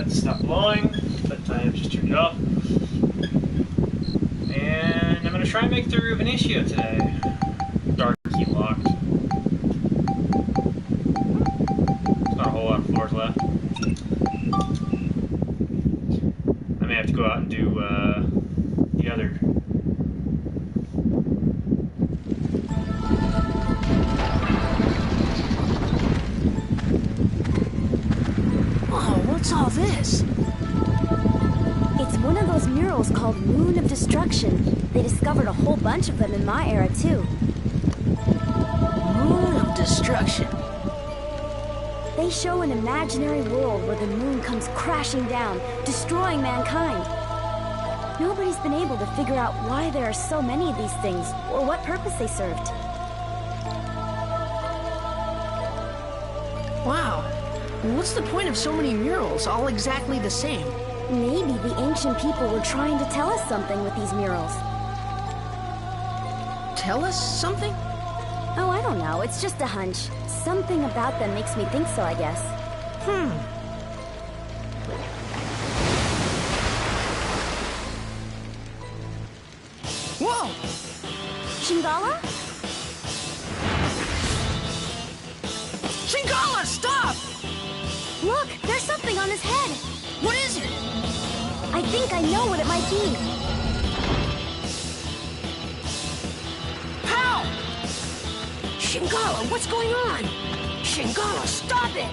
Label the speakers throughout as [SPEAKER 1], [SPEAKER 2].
[SPEAKER 1] it stopped blowing, but I have just turned it off. And I'm going to try and make through Venetia today. Dark key locked. There's not a whole lot of floors left. I may have to go out and do the other.
[SPEAKER 2] Whoa, what's all this?
[SPEAKER 3] It's one of those murals called Moon of Destruction. They discovered a whole bunch of them in my era, too.
[SPEAKER 2] Moon of Destruction.
[SPEAKER 3] They show an imaginary world where the moon comes crashing down, destroying mankind. Nobody's been able to figure out why there are so many of these things, or what purpose they served.
[SPEAKER 2] Wow. What's the point of so many murals, all exactly the same?
[SPEAKER 3] Maybe the ancient people were trying to tell us something with these murals.
[SPEAKER 2] Tell us something?
[SPEAKER 3] Oh, I don't know. It's just a hunch. Something about them makes me think so, I guess.
[SPEAKER 2] Whoa!
[SPEAKER 3] Shingala?
[SPEAKER 2] Shingala, stop!
[SPEAKER 3] Look, there's something on his head.
[SPEAKER 2] What is it?
[SPEAKER 3] I think I know what it might be.
[SPEAKER 2] How? Shingala, what's going on? Shingala, stop it!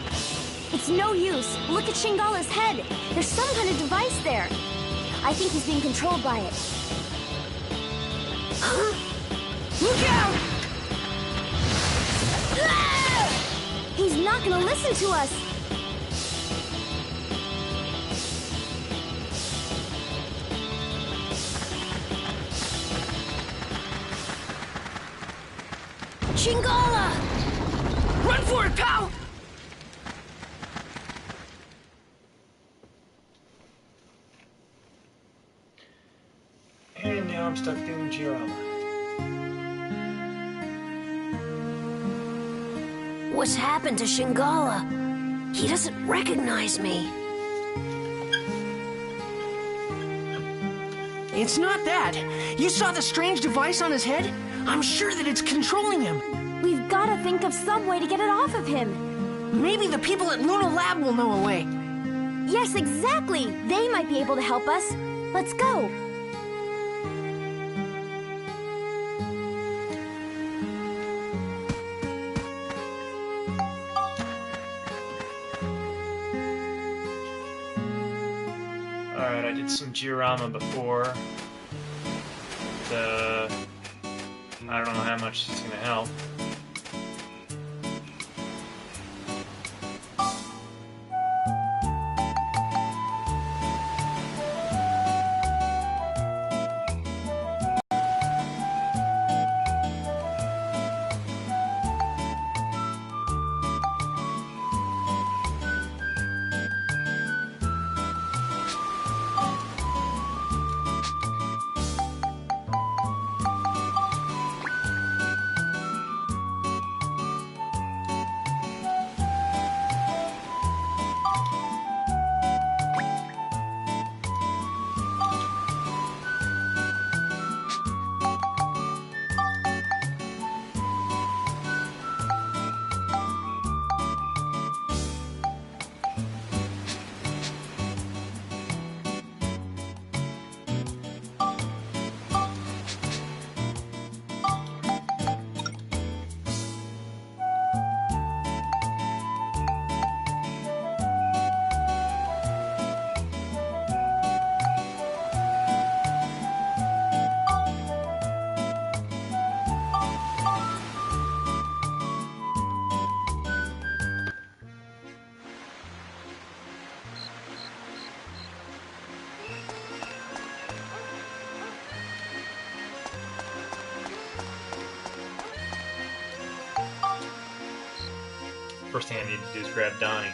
[SPEAKER 3] It's no use. Look at Shingala's head. There's some kind of device there. I think he's being controlled by it.
[SPEAKER 2] Huh? Look out!
[SPEAKER 3] Ah! He's not gonna listen to us. Shingala!
[SPEAKER 2] Run for it, pal!
[SPEAKER 1] And now I'm stuck doing Giorama.
[SPEAKER 2] What's happened to Shingala? He doesn't recognize me. It's not that. You saw the strange device on his head? I'm sure that it's controlling him.
[SPEAKER 3] We've got to think of some way to get it off of him.
[SPEAKER 2] Maybe the people at Luna Lab will know a way.
[SPEAKER 3] Yes, exactly. They might be able to help us. Let's go.
[SPEAKER 1] Alright, I did some Giorama before. I don't know how much it's gonna help. First thing I need to do is grab Donnie.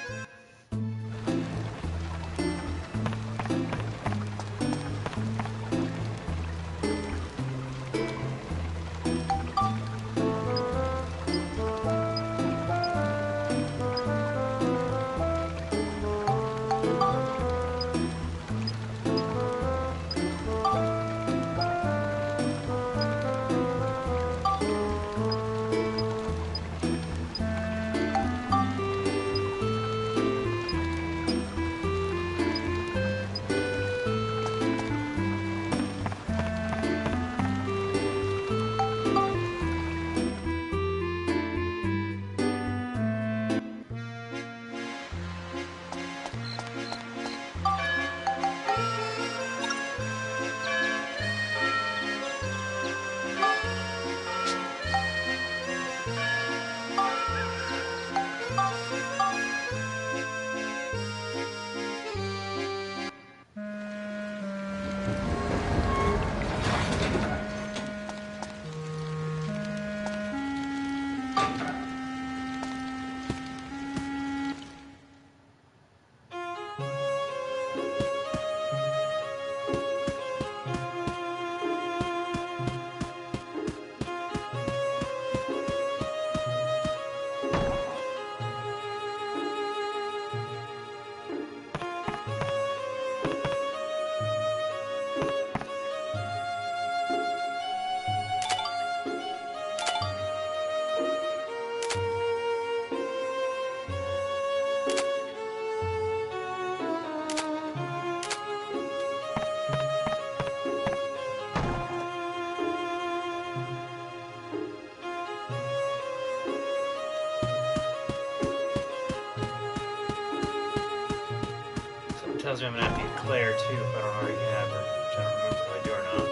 [SPEAKER 1] tells me I'm gonna have to get Claire too if I don't already have her, which I don't remember if I do or not.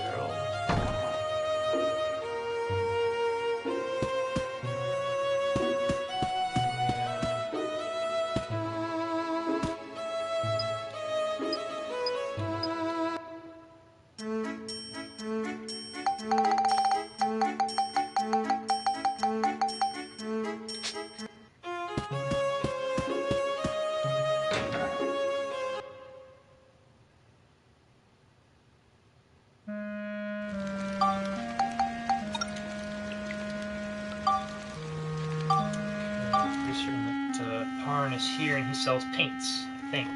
[SPEAKER 1] Gerald. Parn is here and he sells paints, I think.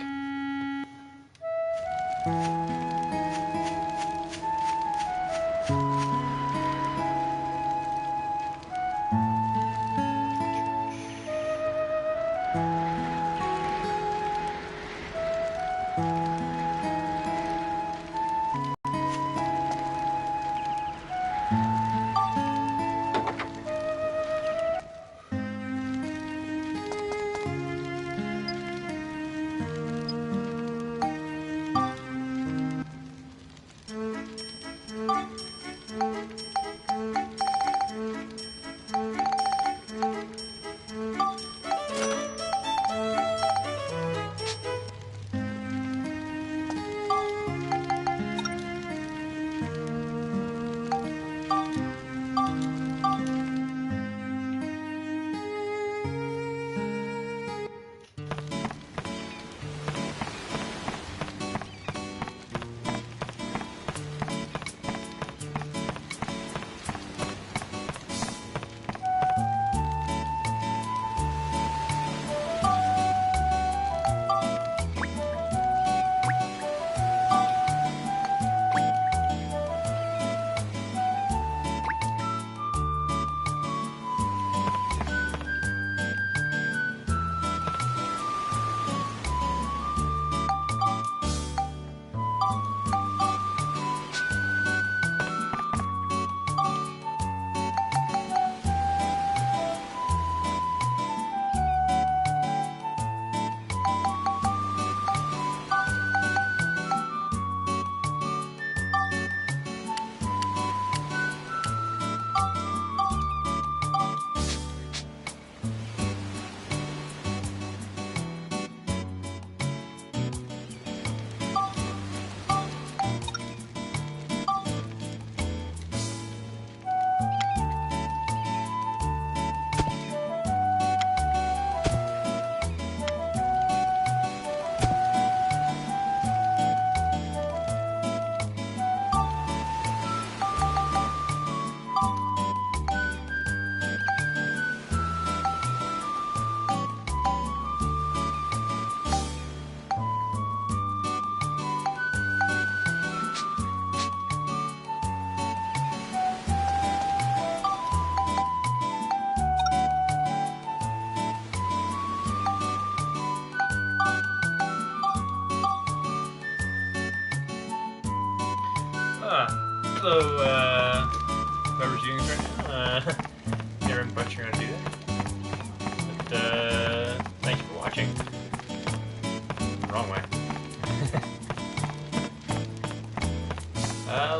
[SPEAKER 1] Hello, whoever's doing this right now. Never thought you were gonna do that. But, thank you for watching. Wrong way.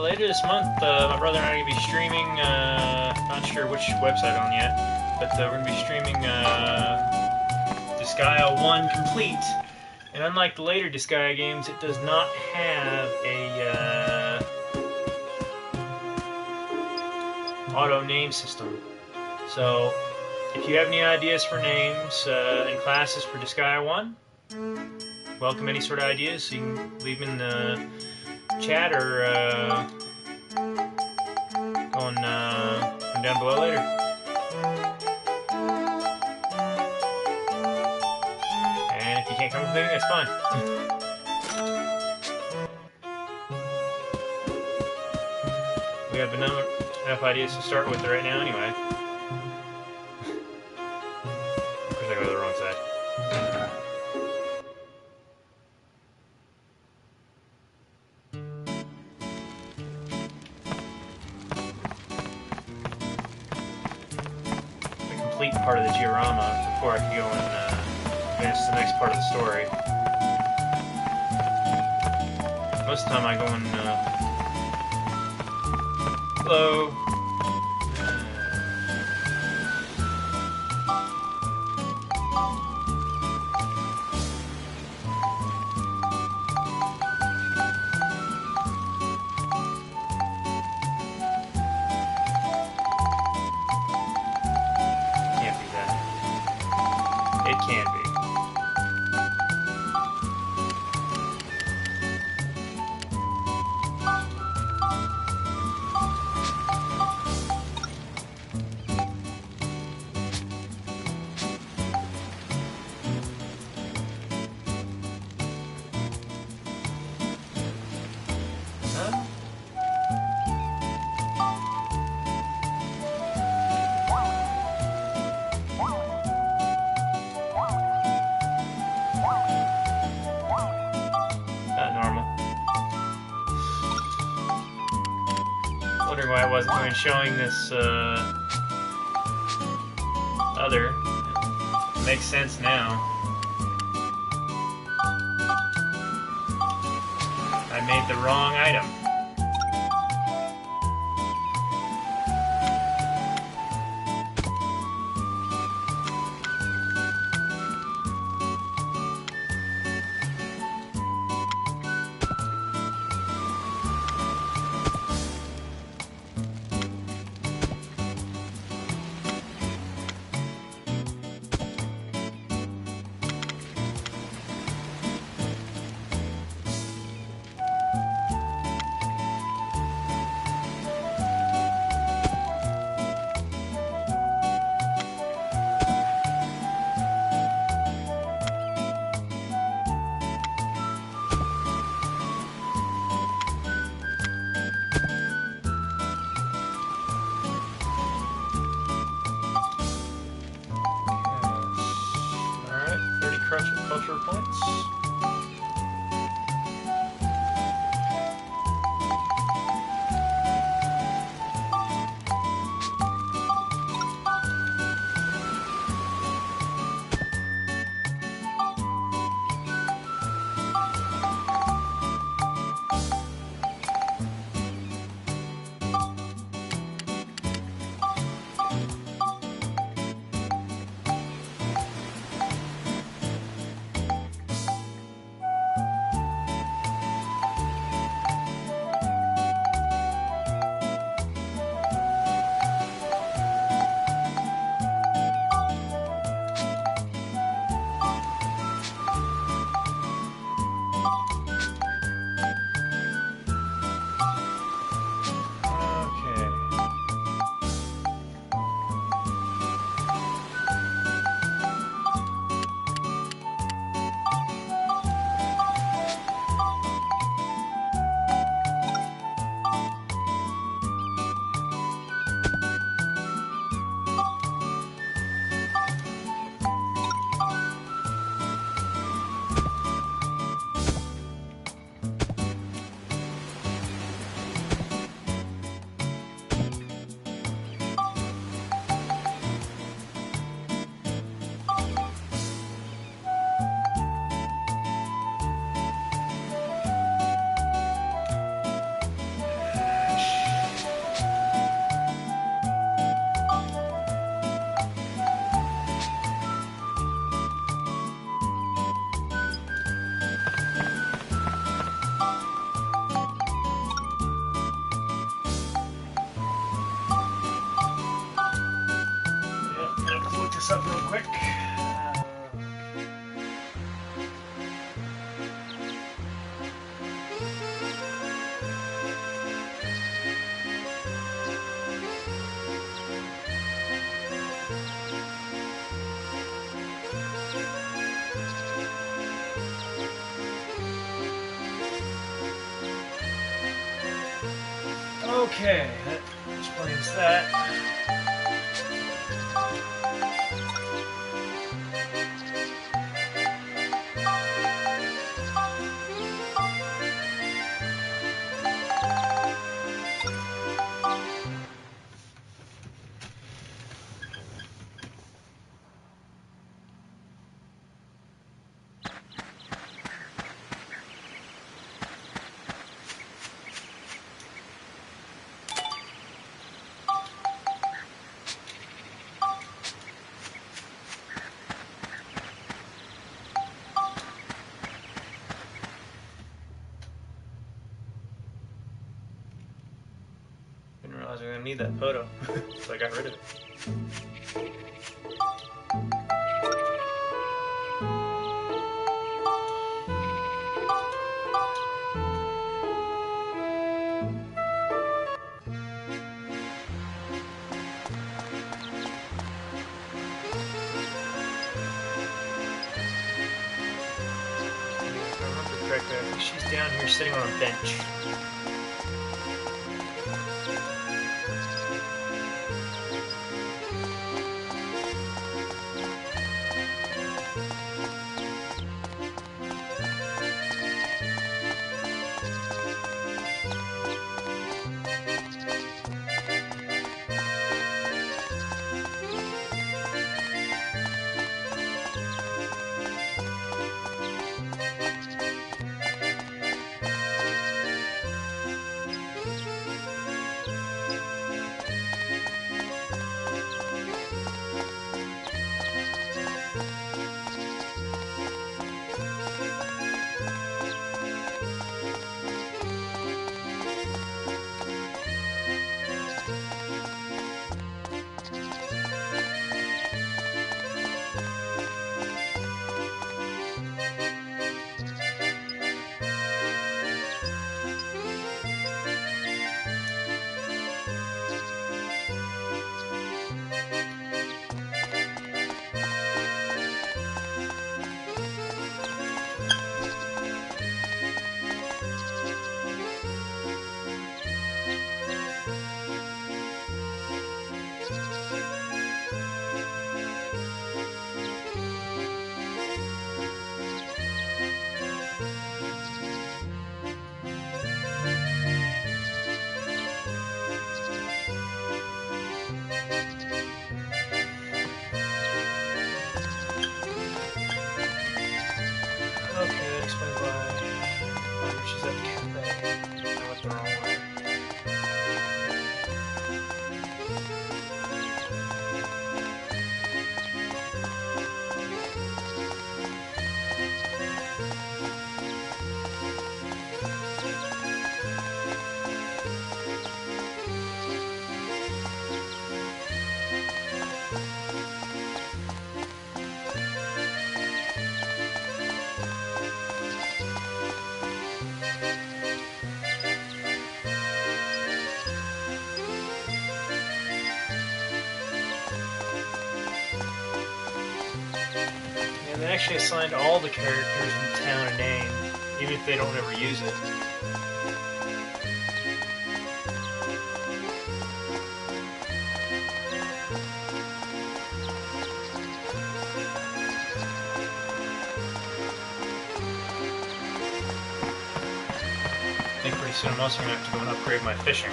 [SPEAKER 1] Later this month, my brother and I are going to be streaming, not sure which website on yet, but we're going to be streaming Disgaea 1 Complete. And unlike the later Disgaea games, it does not have a auto name system. So, if you have any ideas for names and classes for Disgaea 1, welcome any sort of ideas, so you can leave them in the chat or going down below later. And if you can't come up with anything, that's fine. We have enough ideas to start with right now anyway. Of course I go to the wrong side. complete part of the diorama before I can go and advance to the next part of the story. Most of the time I go and hello. Can't be that. It can be. Normal. Wondering why I wasn't going showing this other. Makes sense now. I made the wrong item. Culture points. This up real quick. Okay, that explains that. don't need that photo, so I got rid of it. If I remember correctly, I think she's down here sitting on a bench. Okay, that explains why she's at the cafe. I went the wrong way. And they actually assigned all the characters in the town a name, even if they don't ever use it. I think pretty soon I'm also going to have to go and upgrade my fishing.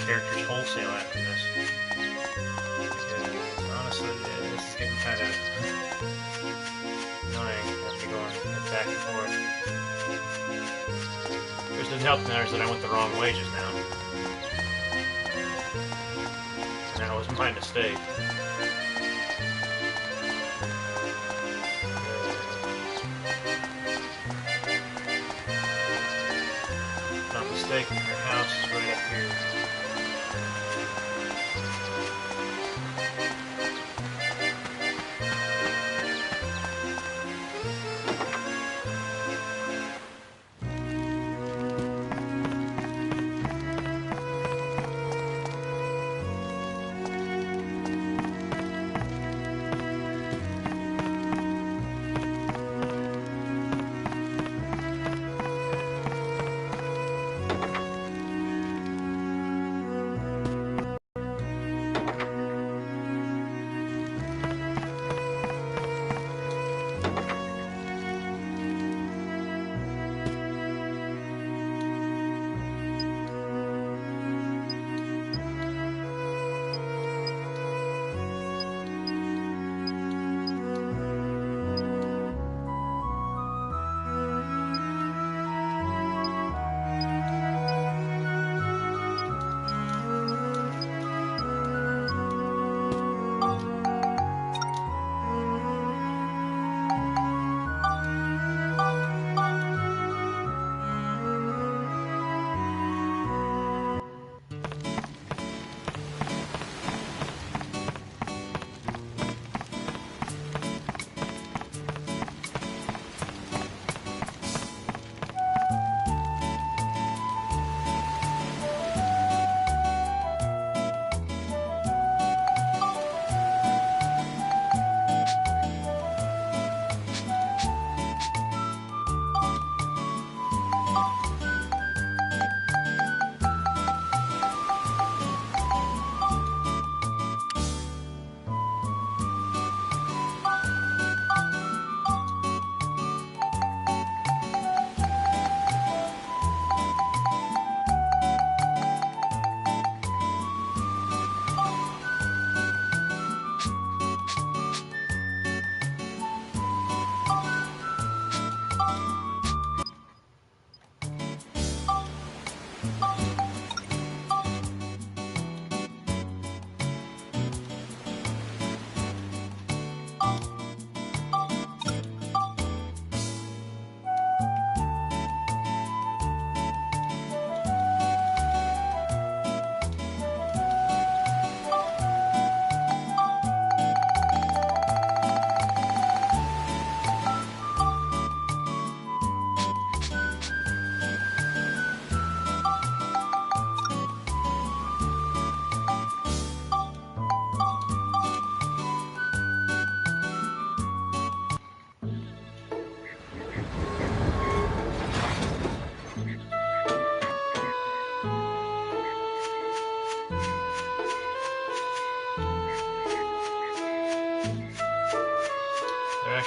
[SPEAKER 1] Characters wholesale after this. Because honestly, this is getting kind of annoying. I have to go back and forth. Which doesn't help matters that I went the wrong way just now. And that was my mistake. If I'm not mistaken, her house is right up here.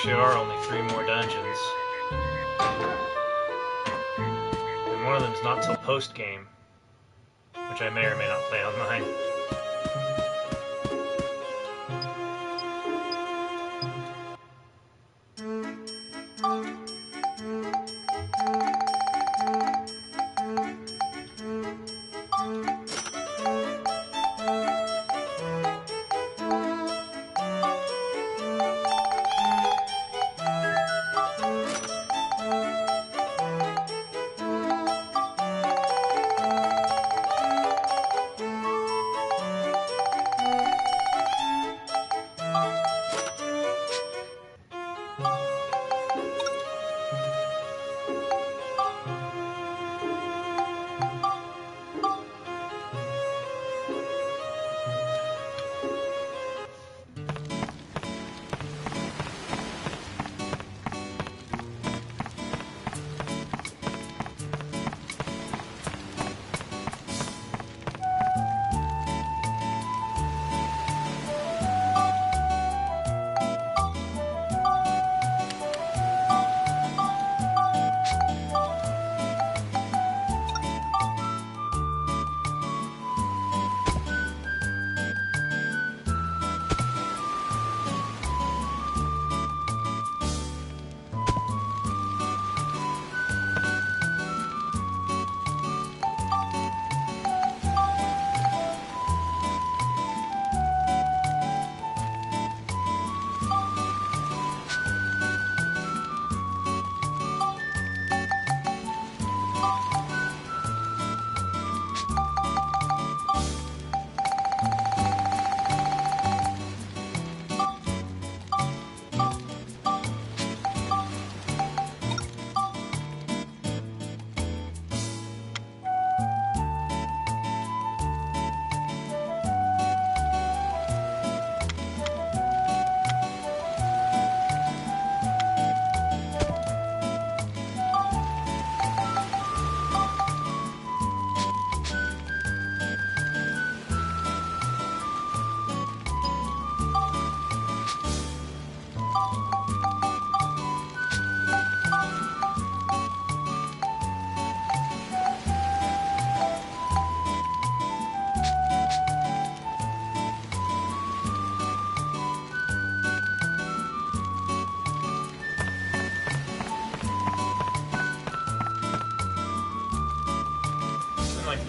[SPEAKER 1] actually are only 3 more dungeons. And one of them's not till post-game, which I may or may not play online.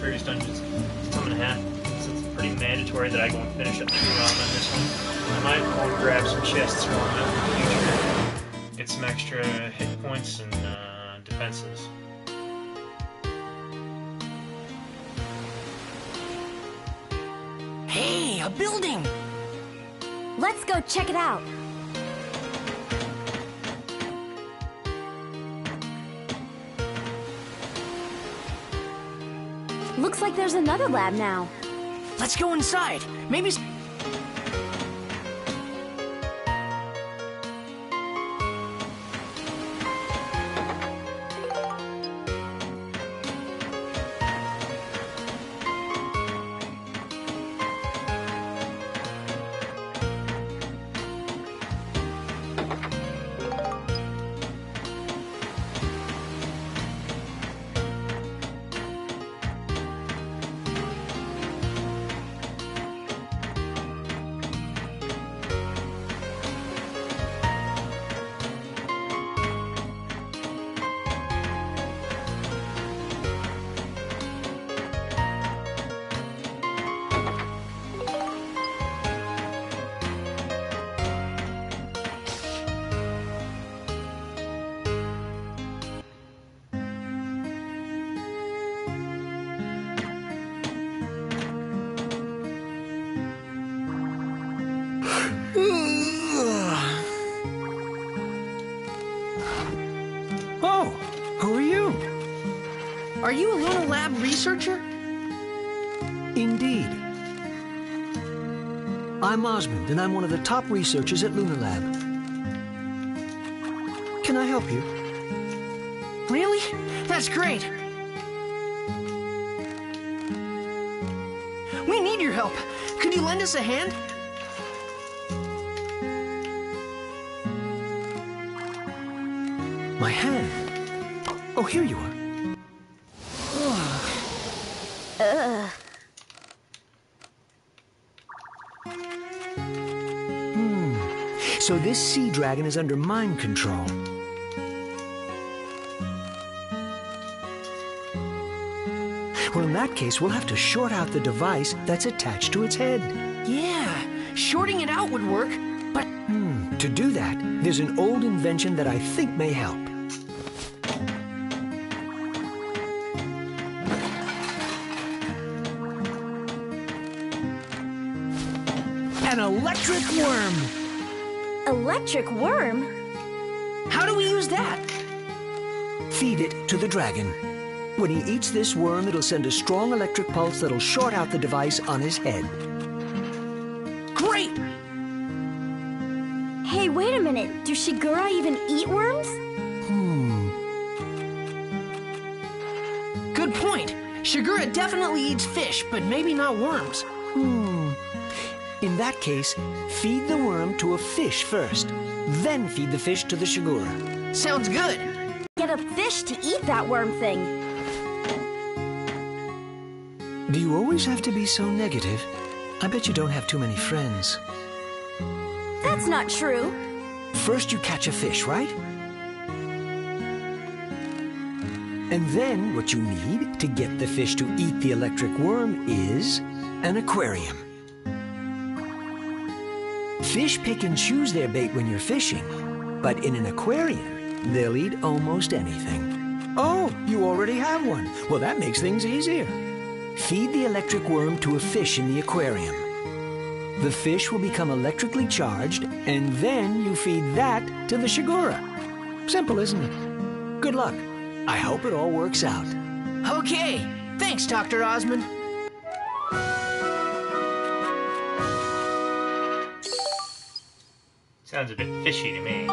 [SPEAKER 1] Previous dungeons, some and a half. So it's pretty mandatory that I go and finish up the run on this one. I might go and grab some chests for them in the future. Get some extra hit points and defenses.
[SPEAKER 2] Hey, a building!
[SPEAKER 3] Let's go check it out. Looks like there's another lab now.
[SPEAKER 2] Let's go inside. Maybe... Oh, who are you? Are you a Luna Lab researcher?
[SPEAKER 4] Indeed. I'm Osmond, and I'm one of the top researchers at Luna Lab. Can I help you?
[SPEAKER 2] Really? That's great. We need your help. Could you lend us a hand?
[SPEAKER 4] My hand. Oh, here you are. So this sea dragon is under mind control. Well, in that case, we'll have to short out the device that's attached to its head.
[SPEAKER 2] Yeah, shorting it out would work, but...
[SPEAKER 4] To do that, there's an old invention that I think may help. An electric worm!
[SPEAKER 3] Electric worm?
[SPEAKER 2] How do we use that?
[SPEAKER 4] Feed it to the dragon. When he eats this worm, it'll send a strong electric pulse that'll short out the device on his head.
[SPEAKER 2] Great!
[SPEAKER 3] Hey, wait a minute. Do Shigura even eat worms?
[SPEAKER 2] Good point. Shigura definitely eats fish, but maybe not worms.
[SPEAKER 4] In that case, feed the worm to a fish first. Then feed the fish to the Shigura.
[SPEAKER 2] Sounds good.
[SPEAKER 3] Get a fish to eat that worm thing.
[SPEAKER 4] Do you always have to be so negative? I bet you don't have too many friends.
[SPEAKER 3] That's not true.
[SPEAKER 4] First you catch a fish, right? And then what you need to get the fish to eat the electric worm is an aquarium. Fish pick and choose their bait when you're fishing, but in an aquarium, they'll eat almost anything. Oh, you already have one. Well, that makes things easier. Feed the electric worm to a fish in the aquarium. The fish will become electrically charged, and then you feed that to the Shigura. Simple, isn't it? Good luck. I hope it all works out.
[SPEAKER 2] Okay. Thanks, Dr. Osmond.
[SPEAKER 1] Sounds a bit fishy to me.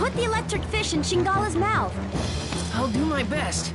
[SPEAKER 3] Put the electric fish in Shingala's mouth.
[SPEAKER 2] I'll do my best.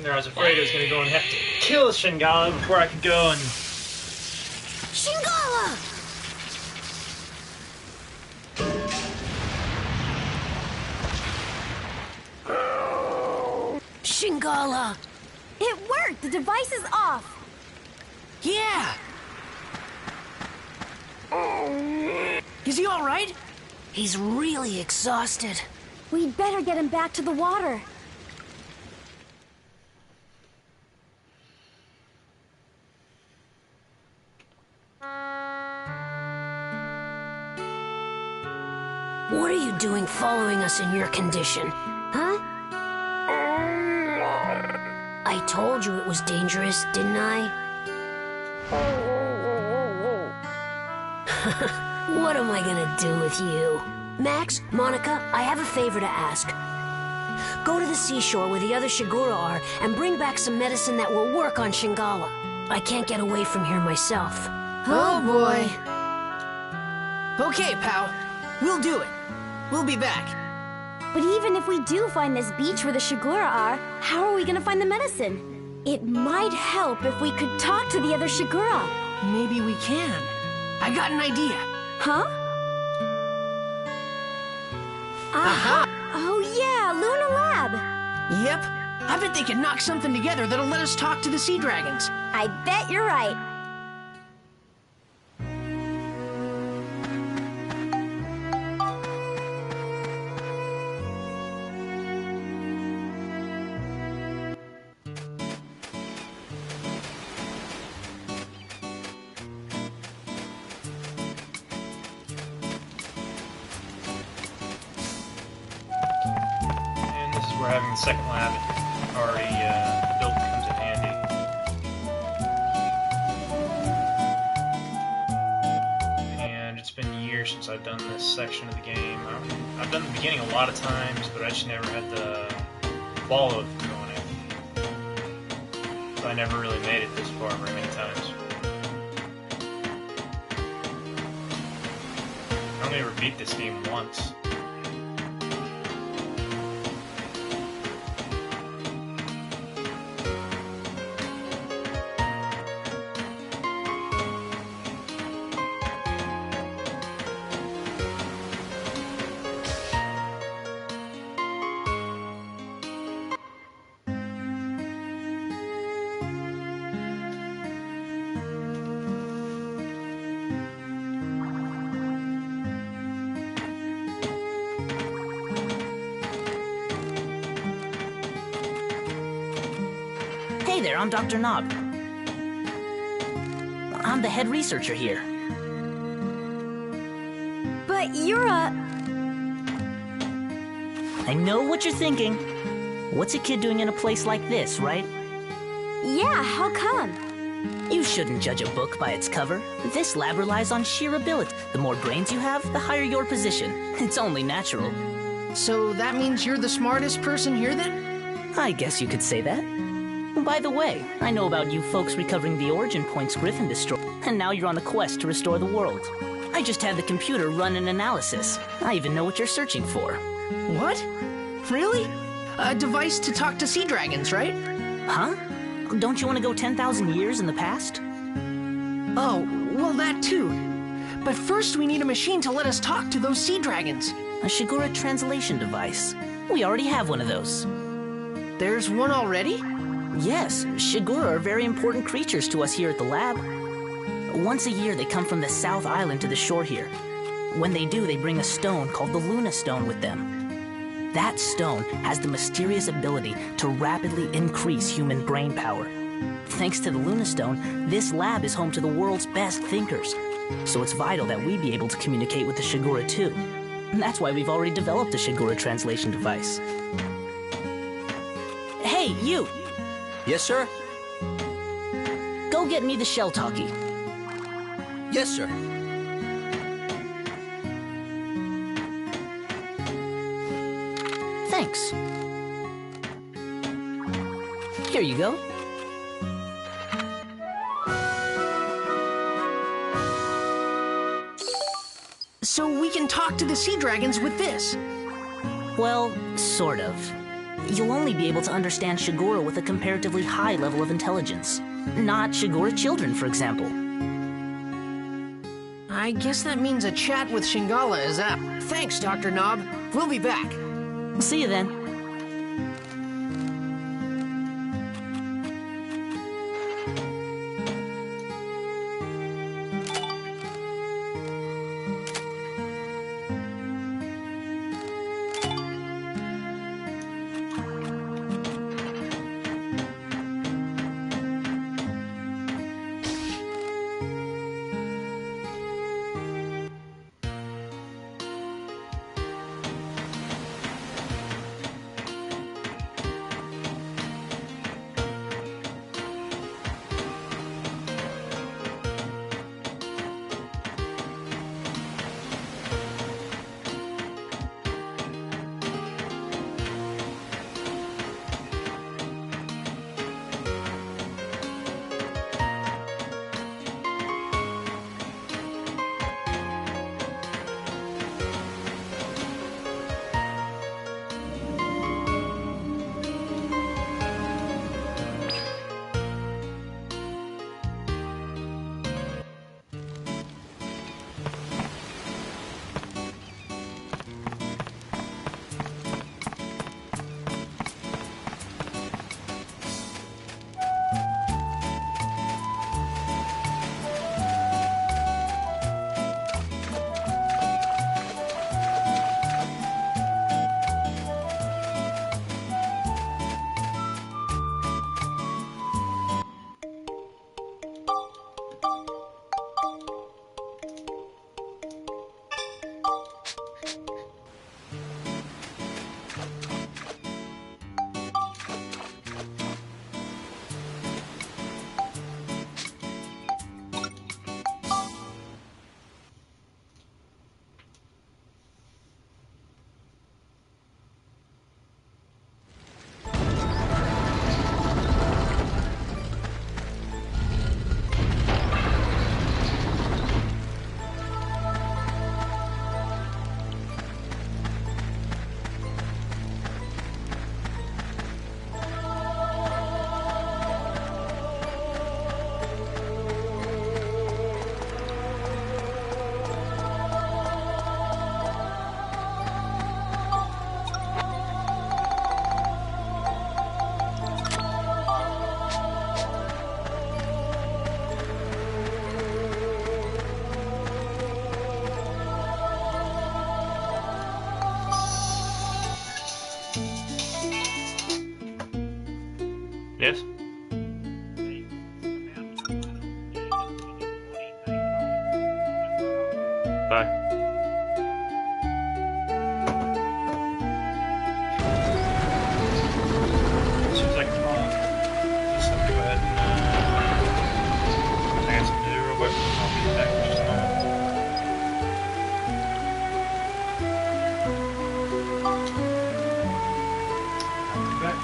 [SPEAKER 1] there, I was afraid I was going to go and have to kill Shingala before I could go and...
[SPEAKER 3] Shingala! Shingala! It worked! The device is off!
[SPEAKER 2] Yeah! Is he all right?
[SPEAKER 3] He's really exhausted. We'd better get him back to the water. What are you doing following us in your condition? Huh? I told you it was dangerous, didn't I? What am I gonna do with you? Max, Monica, I have a favor to ask. Go to the seashore where the other Shigura are and bring back some medicine that will work on Shingala. I can't get away from here myself.
[SPEAKER 2] Oh boy. Okay, pal. We'll do it. We'll be back.
[SPEAKER 3] But even if we do find this beach where the Shigura are, how are we gonna find the medicine? It might help if we could talk to the other Shigura.
[SPEAKER 2] Maybe we can. I got an idea.
[SPEAKER 3] Huh? Aha! Oh yeah, Luna Lab!
[SPEAKER 2] Yep. I bet they can knock something together that'll let us talk to the sea dragons.
[SPEAKER 3] I bet you're right.
[SPEAKER 1] And this is where having the second lab already built comes in handy. And it's been years since I've done this section of the game. I've done the beginning a lot of times, but I just never had the follow going in. So I never really made it this far very many times. I only ever beat this game once.
[SPEAKER 5] Hey there, I'm Dr. Knob. I'm the head researcher here.
[SPEAKER 3] But you're a...
[SPEAKER 5] I know what you're thinking. What's a kid doing in a place like this, right?
[SPEAKER 3] Yeah, how come?
[SPEAKER 5] You shouldn't judge a book by its cover. This lab relies on sheer ability. The more brains you have, the higher your position. It's only natural.
[SPEAKER 2] So that means you're the smartest person here then?
[SPEAKER 5] I guess you could say that. By the way, I know about you folks recovering the origin points Griffin destroyed, and now you're on the quest to restore the world. I just had the computer run an analysis. I even know what you're searching for.
[SPEAKER 2] What? Really? A device to talk to sea dragons, right?
[SPEAKER 5] Huh? Don't you want to go 10,000 years in the past?
[SPEAKER 2] Oh, well that too. But first we need a machine to let us talk to those sea dragons.
[SPEAKER 5] A Shigura translation device. We already have one of those.
[SPEAKER 2] There's one already?
[SPEAKER 5] Yes, Shigura are very important creatures to us here at the lab. Once a year they come from the South Island to the shore here. When they do, they bring a stone called the Luna Stone with them. That stone has the mysterious ability to rapidly increase human brain power. Thanks to the Luna Stone, this lab is home to the world's best thinkers. So it's vital that we be able to communicate with the Shigura too. That's why we've already developed a Shigura translation device. Hey, you!
[SPEAKER 6] Yes, sir?
[SPEAKER 5] Go get me the shell talkie.
[SPEAKER 6] Yes, sir.
[SPEAKER 5] Thanks. Here you go.
[SPEAKER 2] So we can talk to the sea dragons with this.
[SPEAKER 5] Well, sort of. You'll only be able to understand Shigura with a comparatively high level of intelligence. Not Shigura children, for example.
[SPEAKER 2] I guess that means a chat with Shingala is up. Thanks, Dr. Knob. We'll be back.
[SPEAKER 5] See you then.
[SPEAKER 1] Yes? Bye. As soon as I can talk, just let me go ahead and I got something to do real quick. I'll be back in just a moment. I'll be back.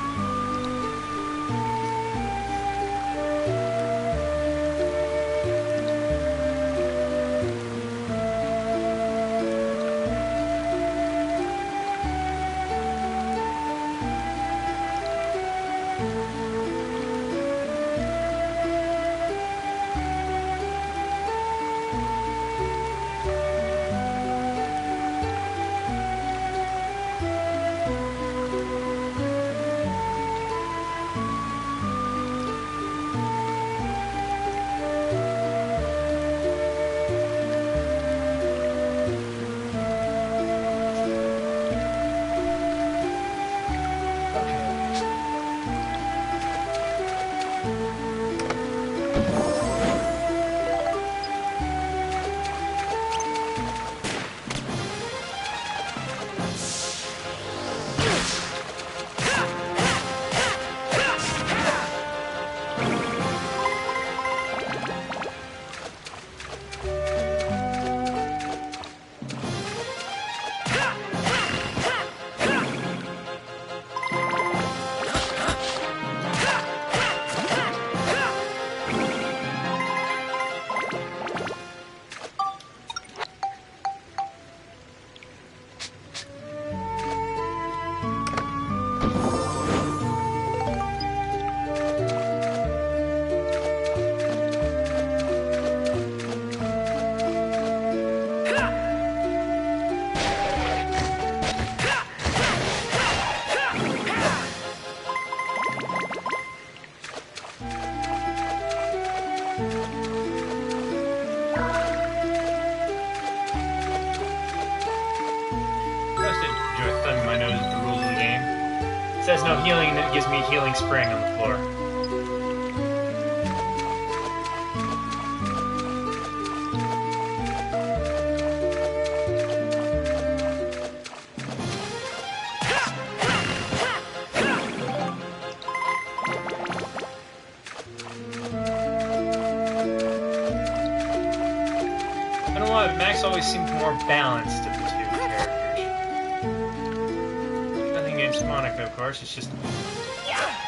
[SPEAKER 1] says no healing, and it gives me a healing spring on the floor. I don't know why, but Max always seems more balanced of the two characters. Nothing against Monica, of course. It's just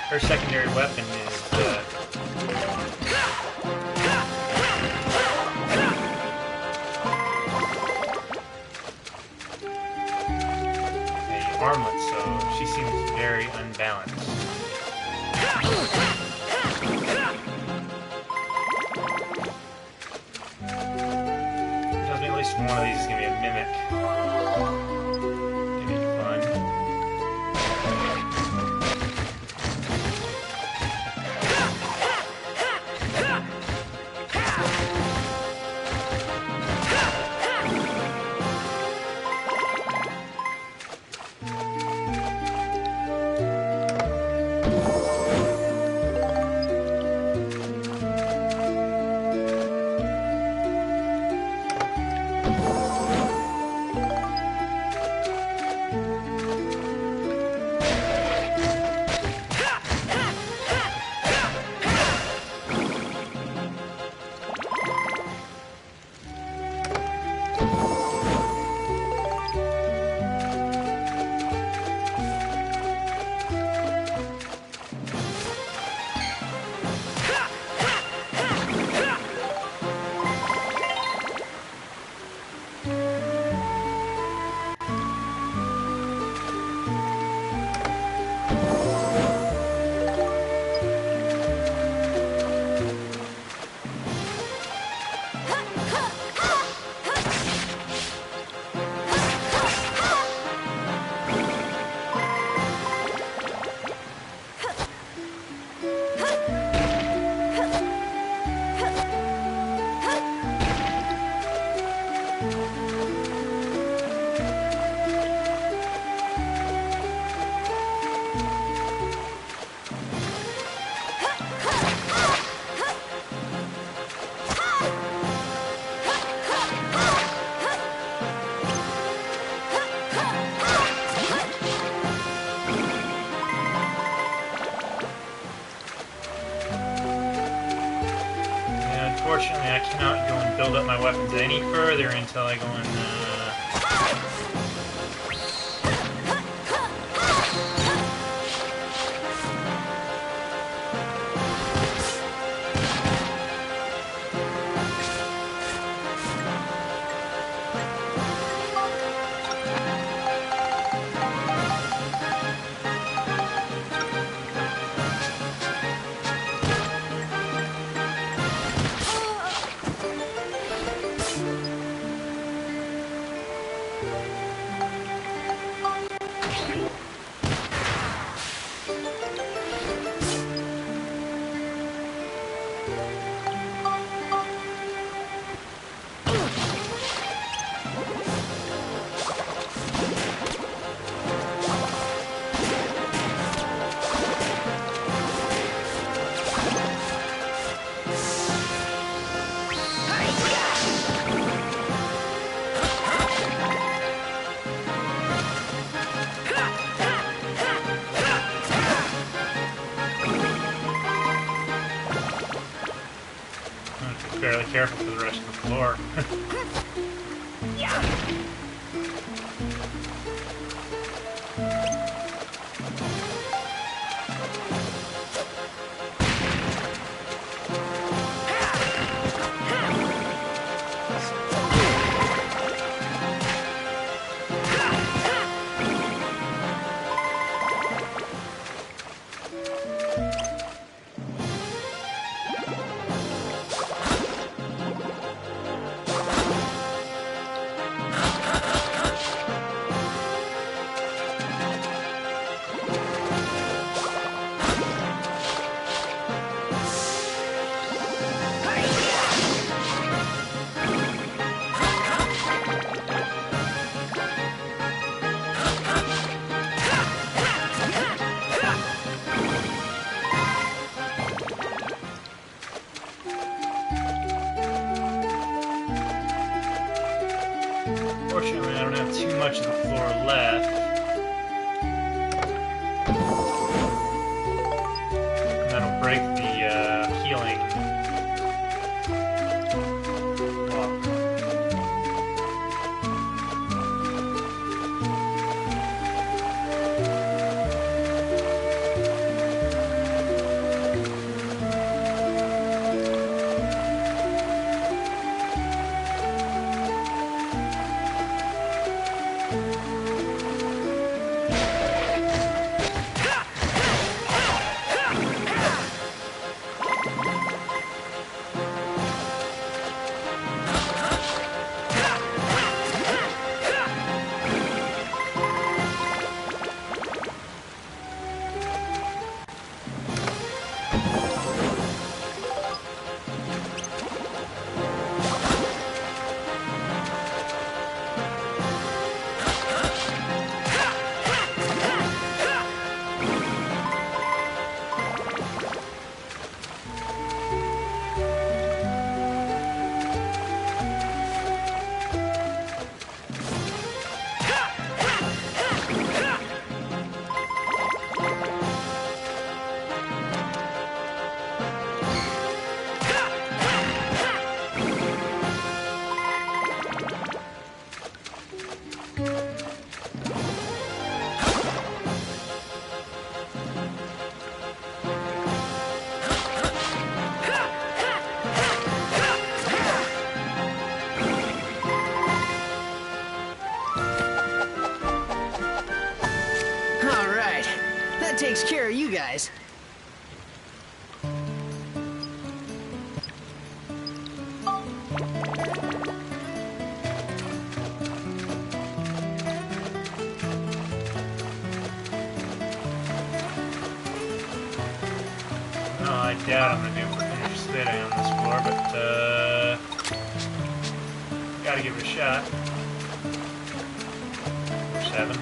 [SPEAKER 1] her secondary weapon is. A armlet, so she seems very unbalanced. Tells me at least one of these is going to be a mimic. Maybe fun. Unfortunately, I cannot go and build up my weapons any further until I go and, fairly careful for the rest of the floor. Unfortunately, I don't have too much of the floor left. And that'll break the healing block.
[SPEAKER 2] Alright, that takes care of you guys.
[SPEAKER 1] No, I doubt I'm gonna be able to finish spitting on this floor, but gotta give it a shot. Or 7.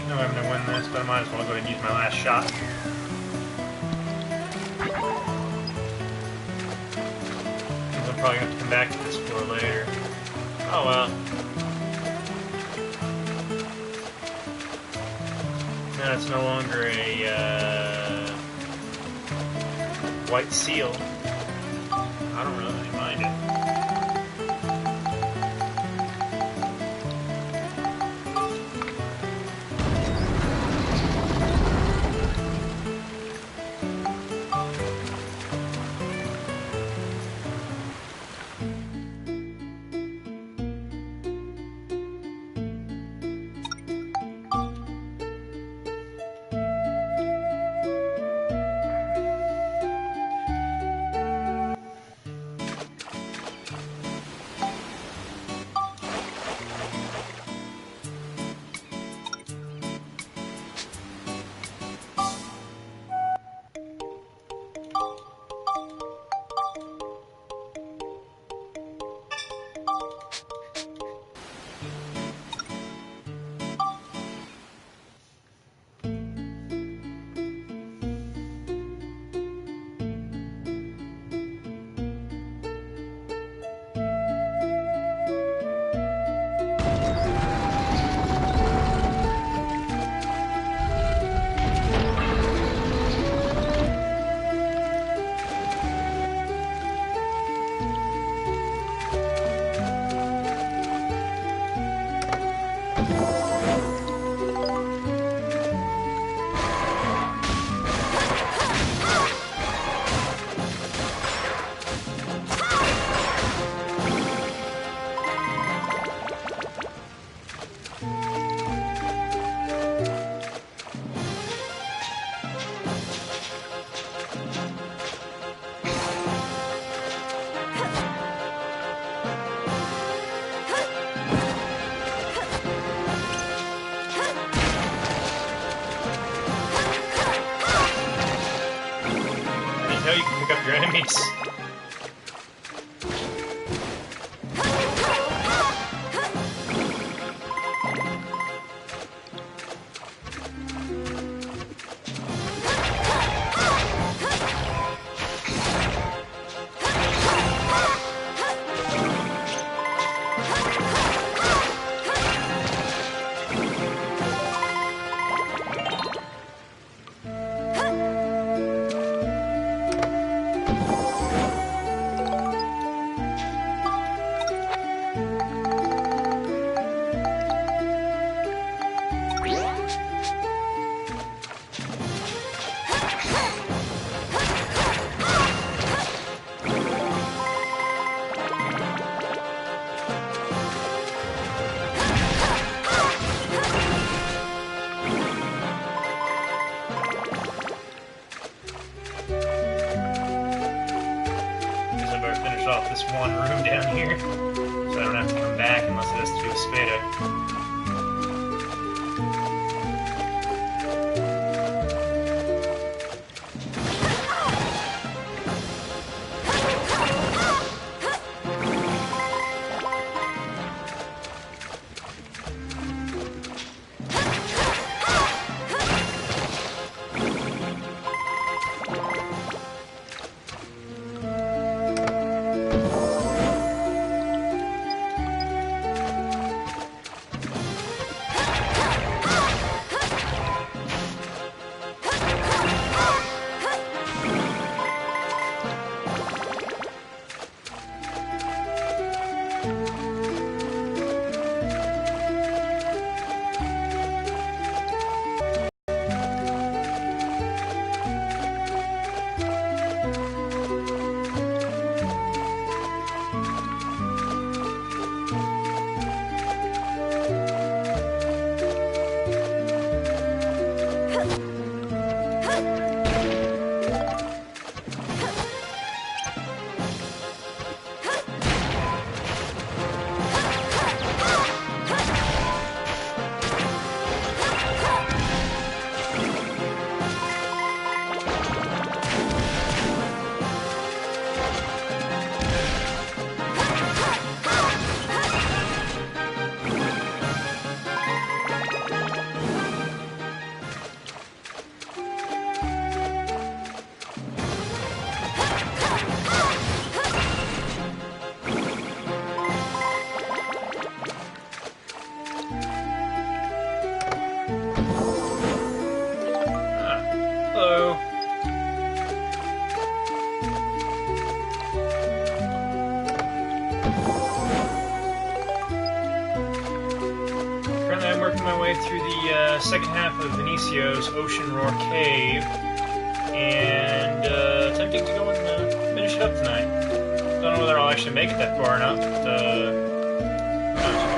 [SPEAKER 1] No, I'm gonna win this, but I might as well go ahead and use my last shot. I'm probably gonna have to come back to this floor later. Oh well. Now it's no longer a white seal. I don't really mind it. your enemies. Off this one room down here, so I don't have to come back unless it has to do with Spada. Through the second half of Vinicio's Ocean Roar Cave, and attempting to go and finish it up tonight. Don't know whether I'll actually make it that far or not, but who knows?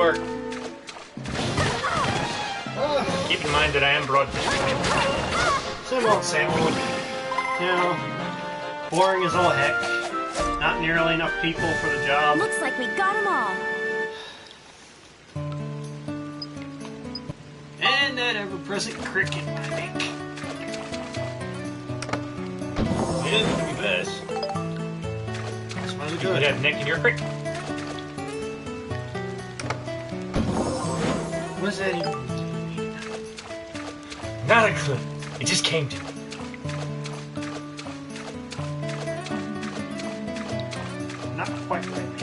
[SPEAKER 1] work. Keep in mind that I am broad.
[SPEAKER 7] Same old. You know, boring as all heck. Not nearly enough people for the job.
[SPEAKER 3] Looks like we got them all.
[SPEAKER 7] And that ever-present crick in my neck.
[SPEAKER 1] It is going to be best.
[SPEAKER 7] Smells
[SPEAKER 1] You
[SPEAKER 7] good.
[SPEAKER 1] could have neck in your crick.
[SPEAKER 7] What does that even mean?
[SPEAKER 1] Not a clue. It just came to me.
[SPEAKER 7] Not quite right.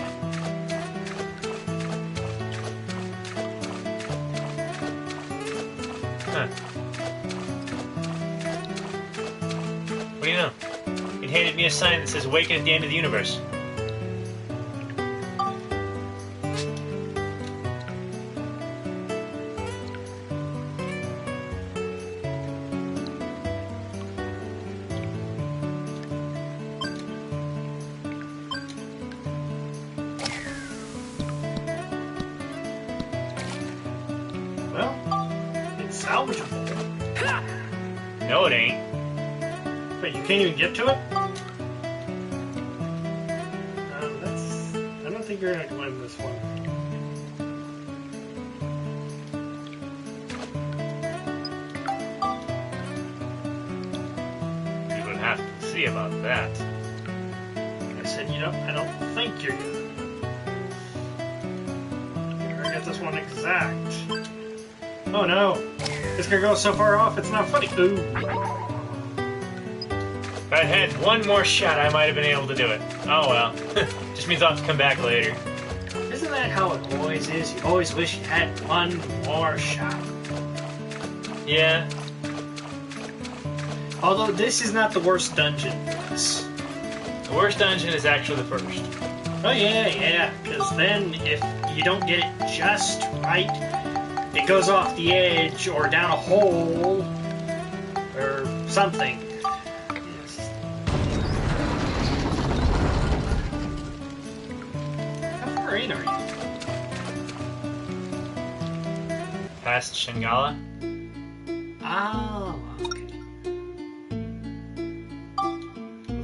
[SPEAKER 1] Huh. What do you know? It handed me a sign that says "Awaken at the end of the universe."
[SPEAKER 7] Well, it's salvageable.
[SPEAKER 1] No, it ain't.
[SPEAKER 7] But you can't even get to it? I don't think you're gonna win this one.
[SPEAKER 1] You would have to see about that.
[SPEAKER 7] I said, you know, I don't think you're gonna. You're gonna get this one exact. Oh no! It's gonna go so far off, it's not funny. Ooh.
[SPEAKER 1] If I'd had one more shot, I might have been able to do it. Oh well. Just means I'll have to come back later.
[SPEAKER 7] Isn't that how it always is? You always wish you had one more shot.
[SPEAKER 1] Yeah.
[SPEAKER 7] Although this is not the worst dungeon for us.
[SPEAKER 1] The worst dungeon is actually the first.
[SPEAKER 7] Oh yeah, because then if you don't get it just right, it goes off the edge or down a hole or something. Yes. How far in are you?
[SPEAKER 1] Past Shingala.
[SPEAKER 7] Oh, okay.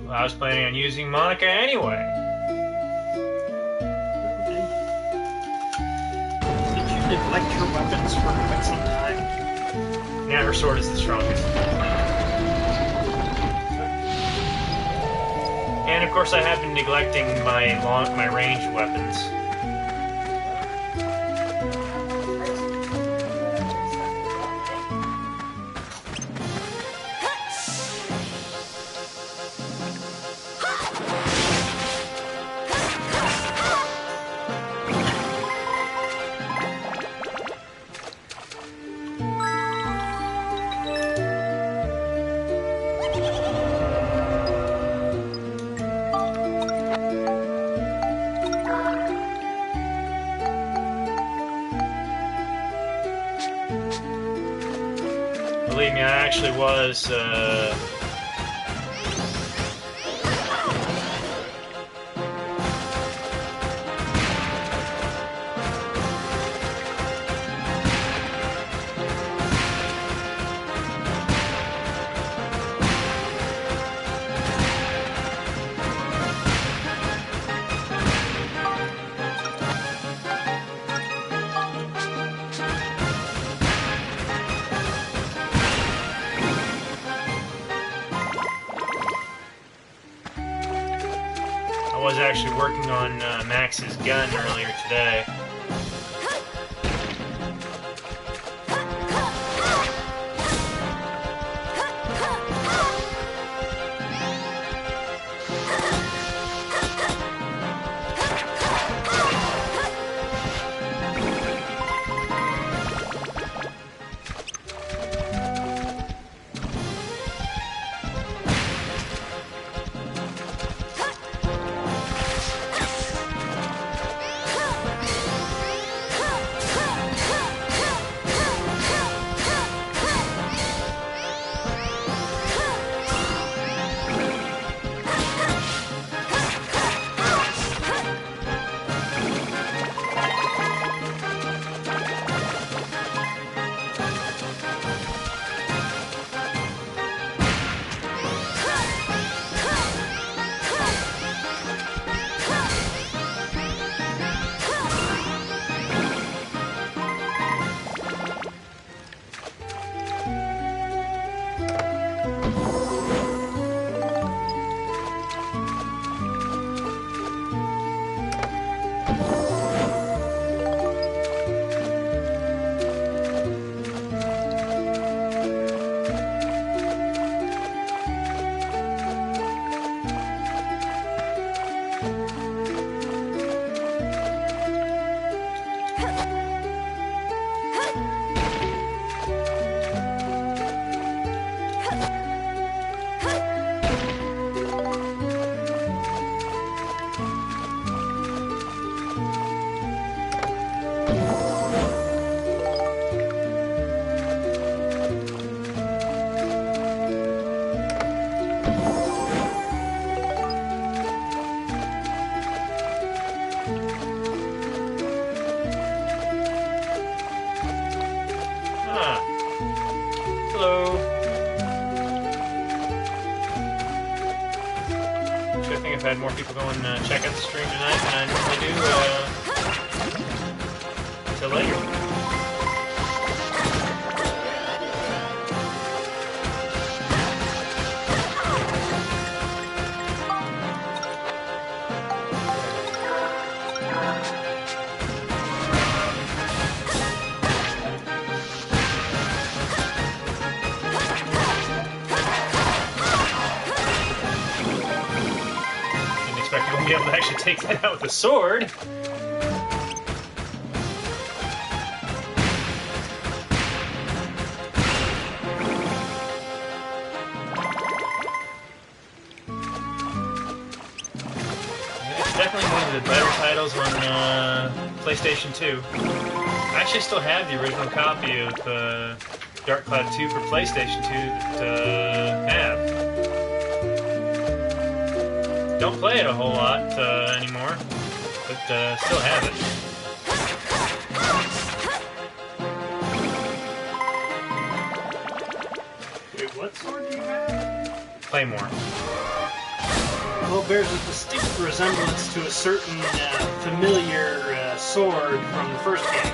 [SPEAKER 1] I was planning on using Monica anyway.
[SPEAKER 7] Did you neglect your weapons for quite some time?
[SPEAKER 1] Yeah, her sword is the strongest. And of course I have been neglecting my ranged weapons. Believe me, I actually was, actually working on Max's gun earlier today. Hello. Actually, I think I've had more people go and check out the stream tonight than I normally do until later. Be able to actually take that out with a sword. It's definitely one of the better titles on PlayStation 2. I actually still have the original copy of Dark Cloud 2 for PlayStation 2 that I have. Don't play it a whole lot anymore, but still have it.
[SPEAKER 7] Wait, what sword do you have?
[SPEAKER 1] Claymore.
[SPEAKER 7] Well, it bears a distinct resemblance to a certain familiar sword from the first game.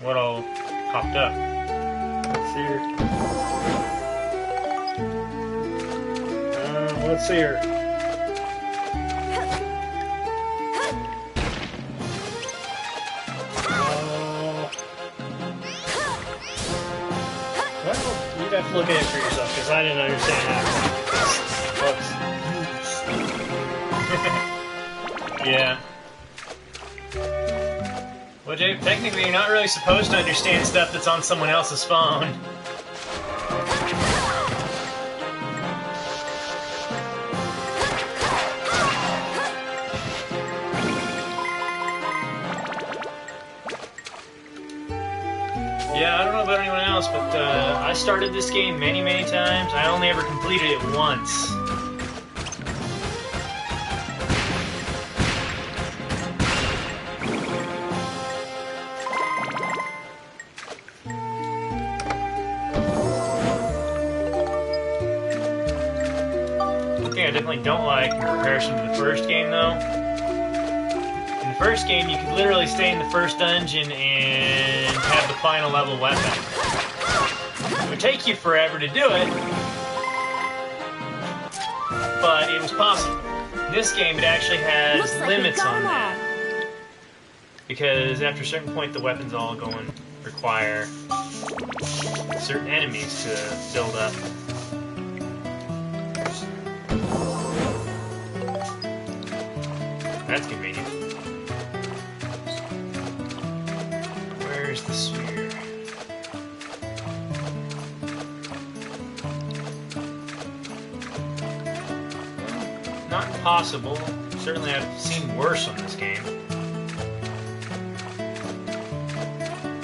[SPEAKER 1] What all popped up?
[SPEAKER 7] Let's see here. Let's see here. Well, you'd have to look at it for yourself, because I didn't understand that.
[SPEAKER 1] Yeah. Well, Jay, technically you're not really supposed to understand stuff that's on someone else's phone. Yeah, I don't know about anyone else, but I started this game many, many times. I only ever completed it once. I definitely don't like in comparison to the first game, though. In the first game, you could literally stay in the first dungeon and have the final level weapon. It would take you forever to do it, but it was possible. In this game, it actually has limits on that. Because after a certain point, the weapons all go and require certain enemies to build up. That's convenient. Where's the sphere? Not impossible. Certainly I've seen worse on this game.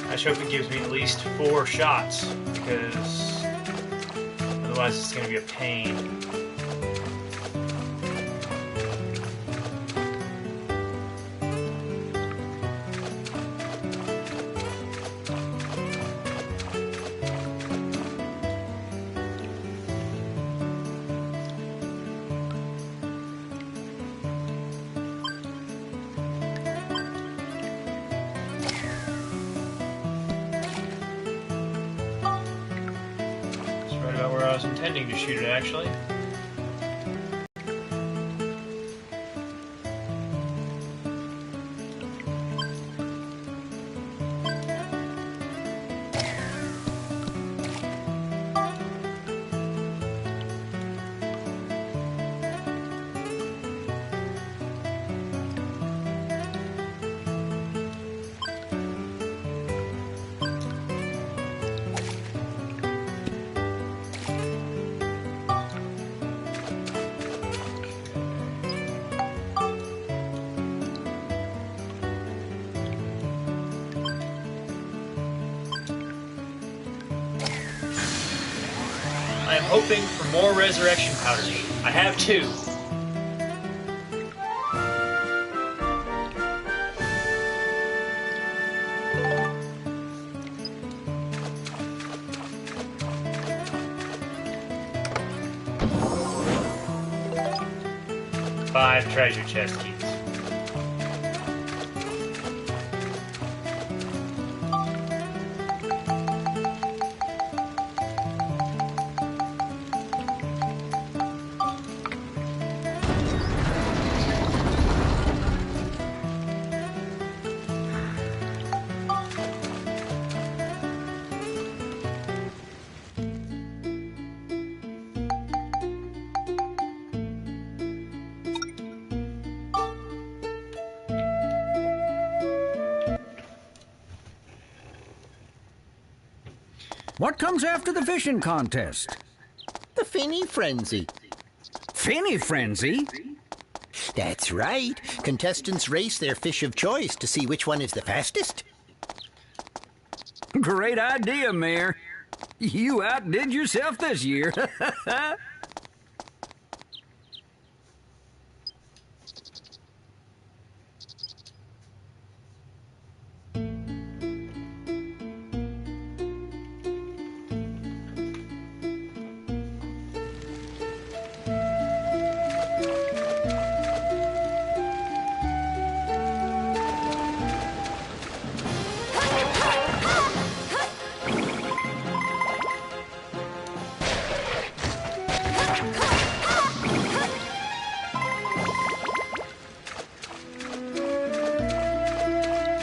[SPEAKER 1] I just hope it gives me at least 4 shots, because otherwise it's going to be a pain. I was intending to shoot it, actually. I'm hoping for more resurrection powder. I have 2. Five treasure chest keys.
[SPEAKER 8] What comes after the fishing contest?
[SPEAKER 6] The Finny Frenzy.
[SPEAKER 8] Finny Frenzy?
[SPEAKER 6] That's right. Contestants race their fish of choice to see which one is the fastest.
[SPEAKER 8] Great idea, Mayor. You outdid yourself this year.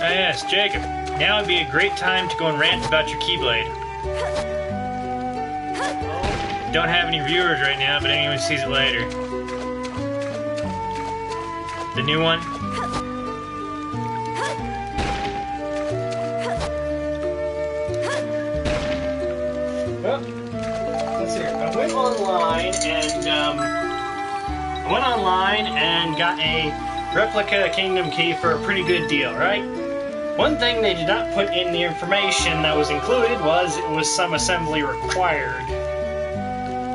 [SPEAKER 1] Yes, Jacob. Now would be a great time to go and rant about your Keyblade. Don't have any viewers right now, but anyone sees it later. The new one? Well, let's see. I went online and got a replica Kingdom Key for a pretty good deal, right? One thing they did not put in the information that was included was it was some assembly required.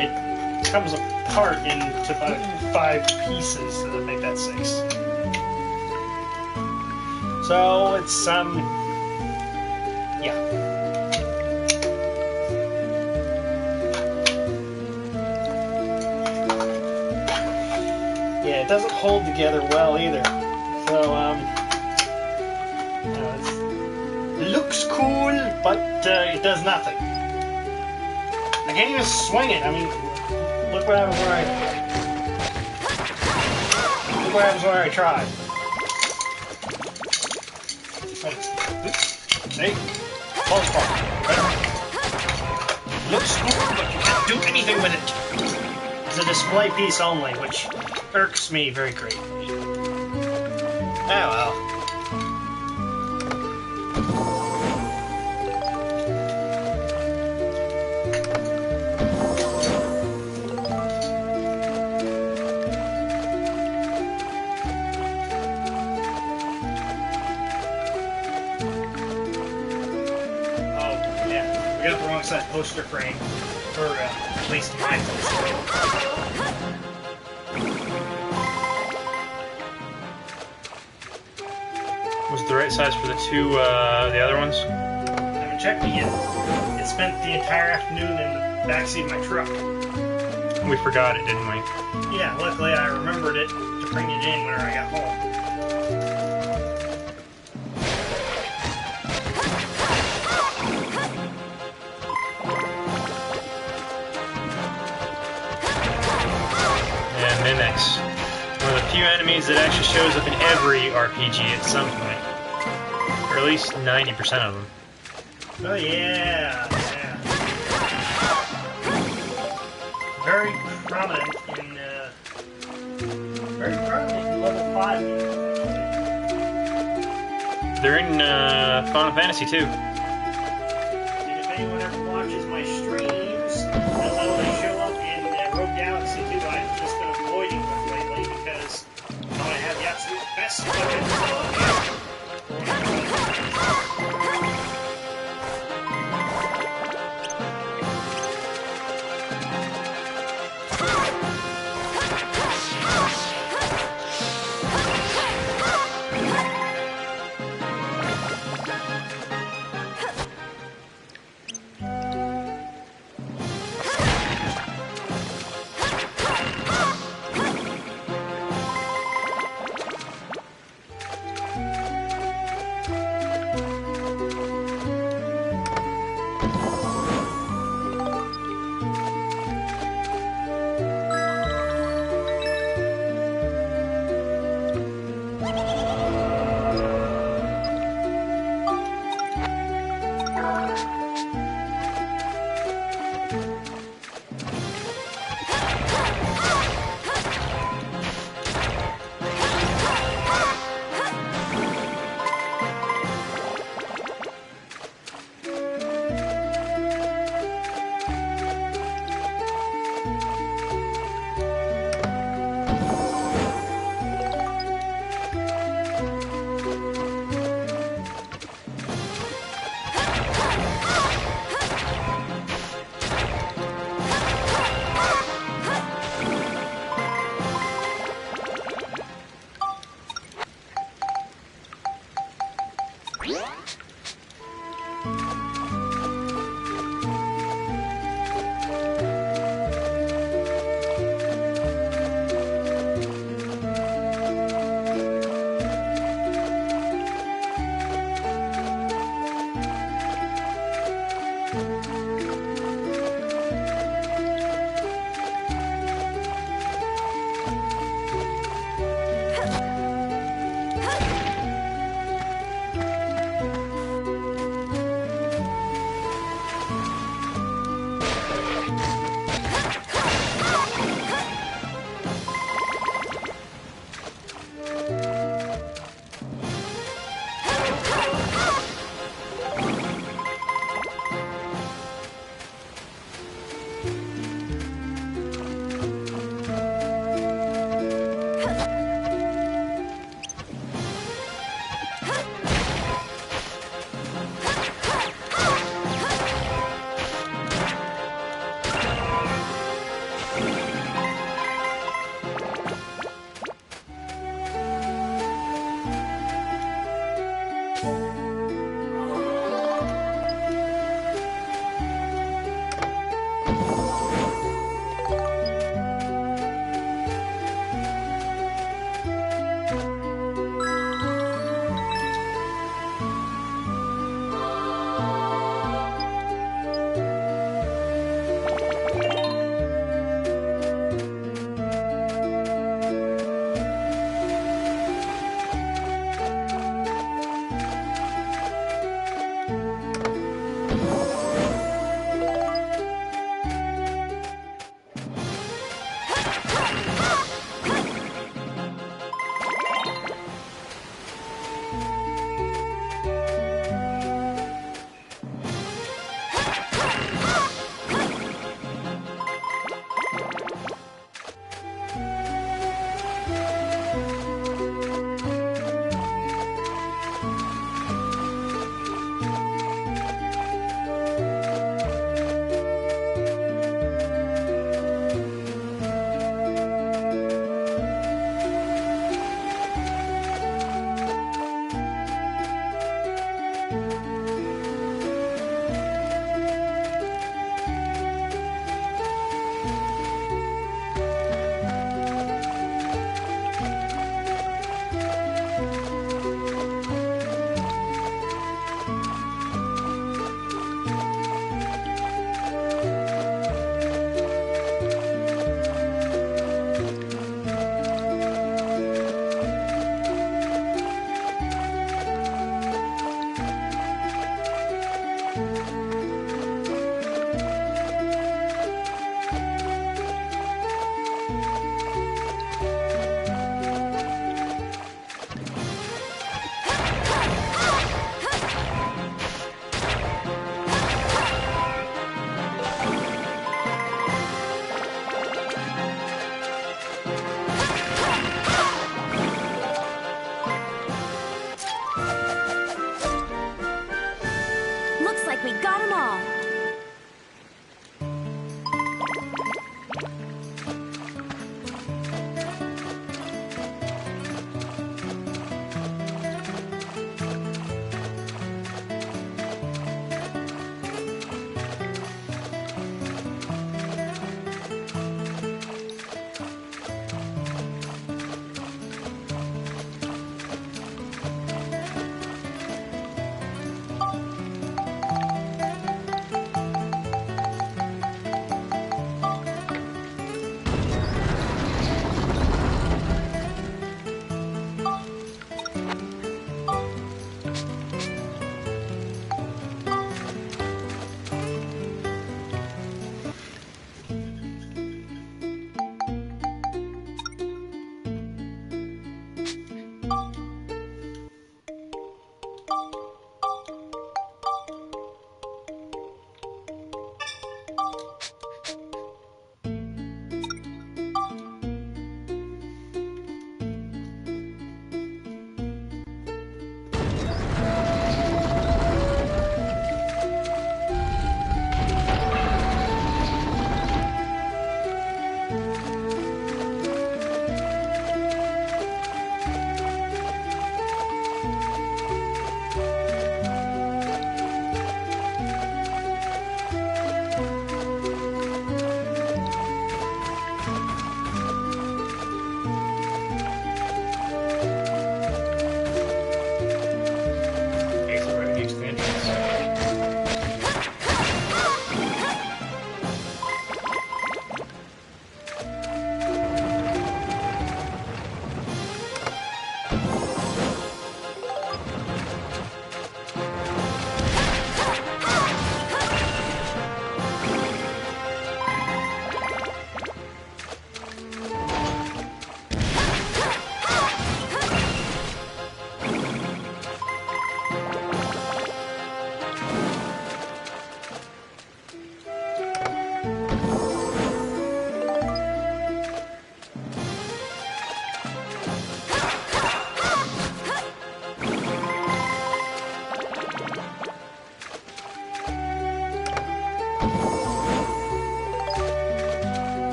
[SPEAKER 1] It comes apart into about 5 pieces to make that 6. So it's yeah. Yeah, it doesn't hold together well either. So it looks cool, but it does nothing. I can't even swing it. I mean, look what happens when I try. See? Falls apart. Looks cool, but you can't do anything with it. It's a display piece only, which irks me very greatly. Oh well. That poster frame, or at least my poster frame. Was it the right size for the two, the other ones? I haven't checked it yet. It spent the entire afternoon in the backseat of my truck. We forgot it, didn't we? Yeah, luckily I remembered it to bring it in whenever I got home. Mimics. One of the few enemies that actually shows up in every RPG at some point. Or at least 90% of them. Oh yeah! Very prominent in level 5. They're in Final Fantasy too. And if anyone ever watches my streams, they'll know they show up in Rogue Galaxy 2. I've just been avoiding them lately because I want to have the absolute best weapons on the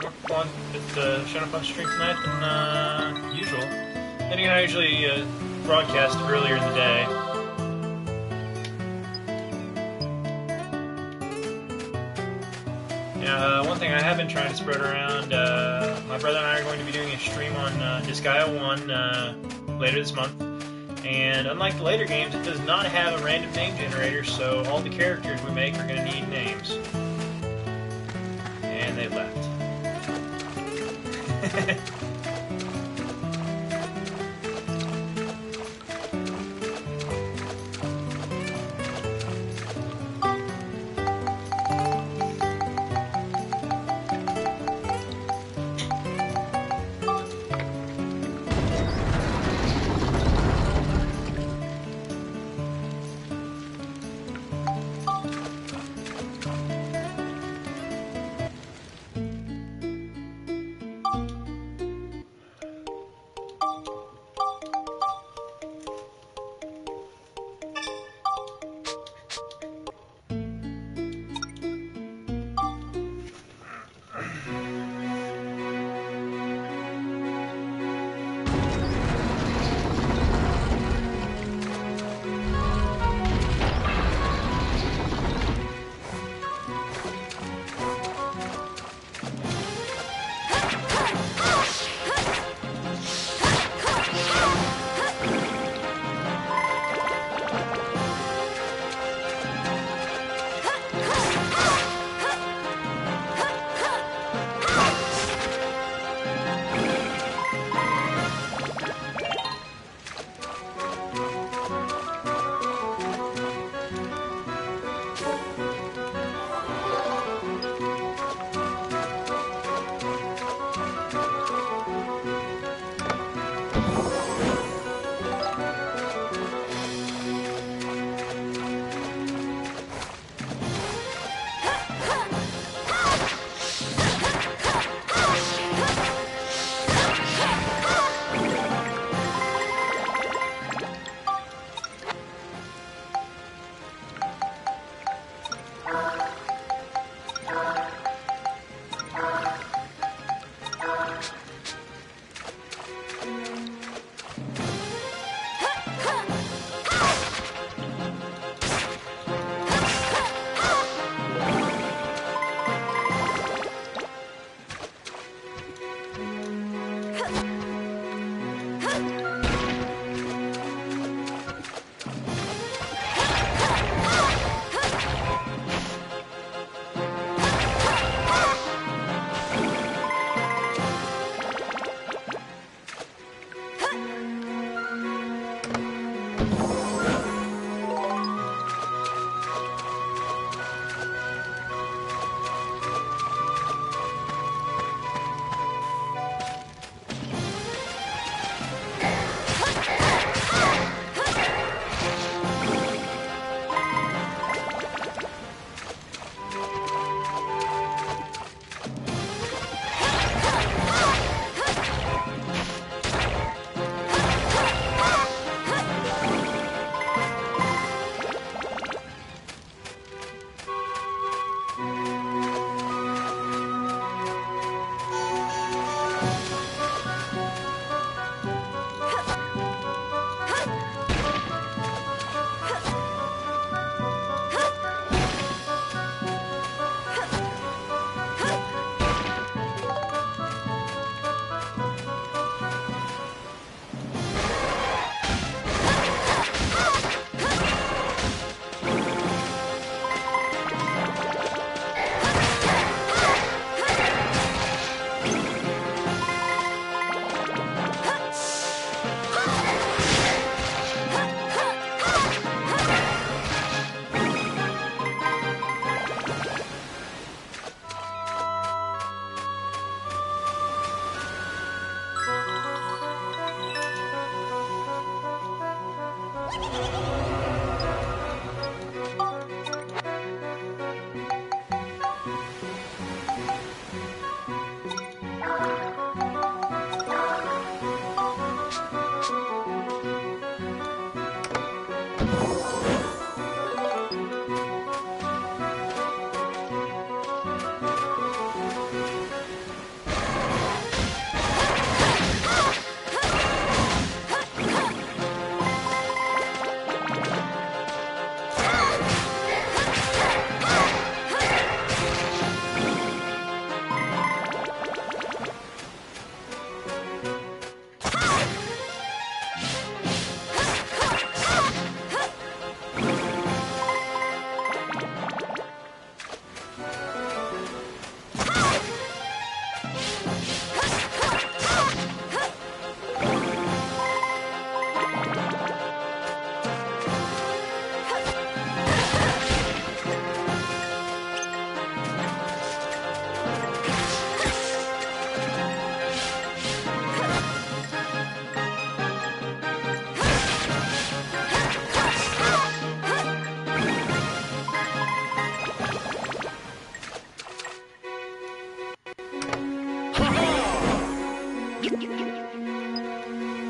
[SPEAKER 1] More fun showing up on stream tonight than usual. Then again, I usually broadcast earlier in the day. One thing I have been trying to spread around, my brother and I are going to be doing a stream on Disgaea 1 later this month. And unlike the later games, it does not have a random name generator, so all the characters we make are going to need names. And they left.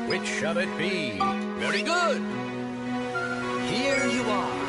[SPEAKER 9] Which shall it be? Very good. Here you are.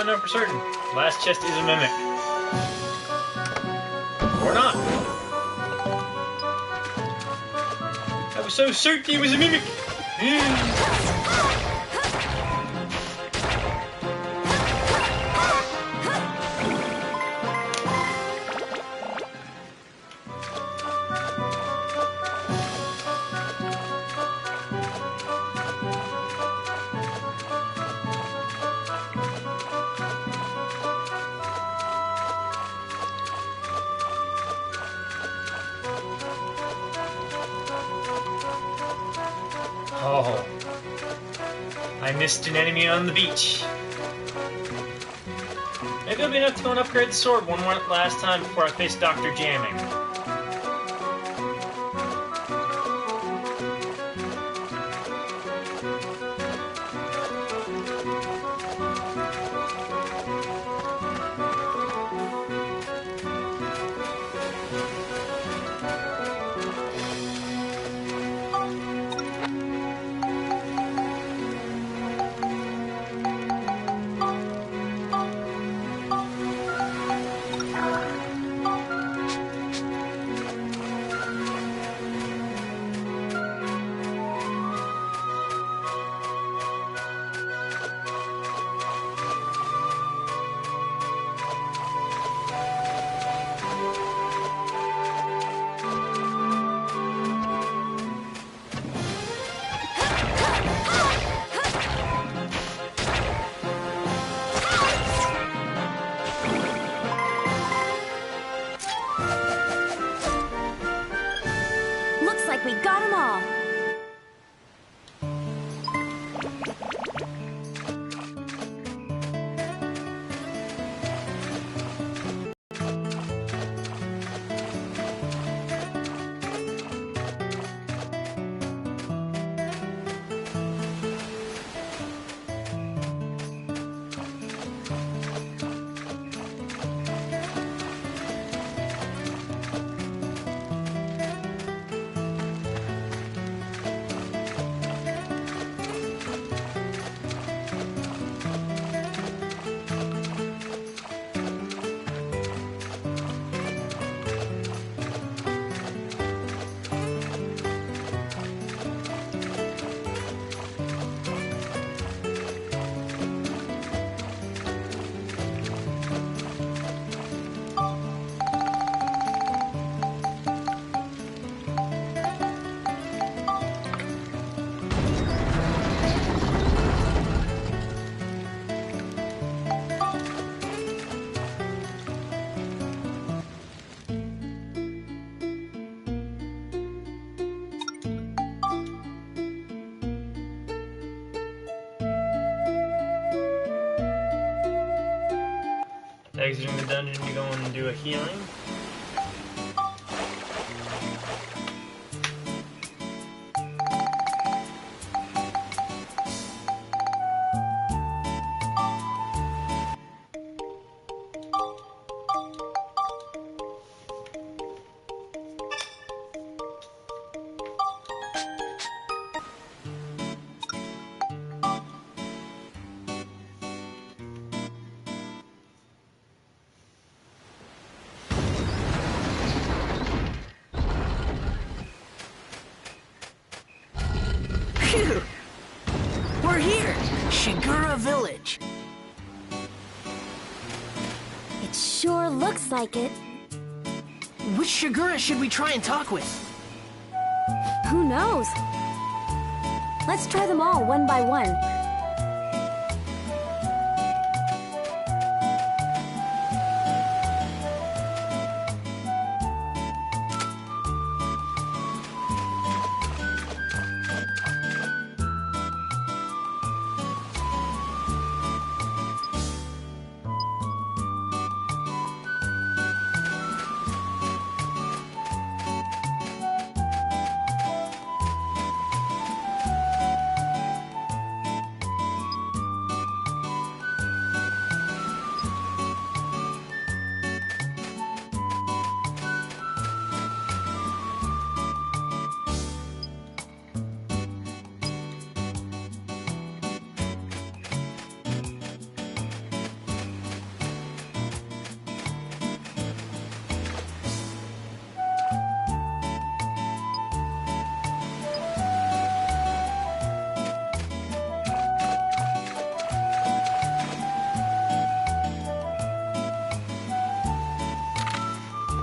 [SPEAKER 1] know for certain. Last chest is a mimic. Or not. I was so certain it was a mimic. Oh, I missed an enemy on the beach. Maybe it'll be enough to go and upgrade the sword one more last time before I face Dr. Jamming.
[SPEAKER 3] Looks like we got them all.
[SPEAKER 1] Exiting the dungeon to go and do a healing.
[SPEAKER 2] Phew! We're here! Shigura Village.
[SPEAKER 3] It sure looks like it.
[SPEAKER 2] Which Shigura should we try and talk with?
[SPEAKER 3] Who knows? Let's try them all one by one.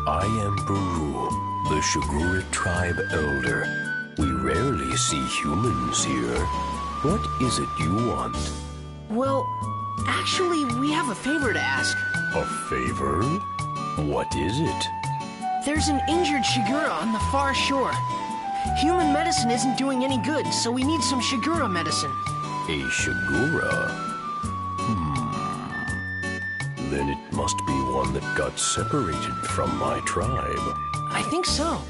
[SPEAKER 10] I am Baru, the Shigura tribe elder. We rarely see humans here. What is it you want?
[SPEAKER 2] Well, actually, we have a favor to ask.
[SPEAKER 10] A favor? What is it?
[SPEAKER 2] There's an injured Shigura on the far shore. Human medicine isn't doing any good, so we need some Shigura medicine.
[SPEAKER 10] A Shigura? Then it must be one that got separated from my tribe.
[SPEAKER 2] I think so.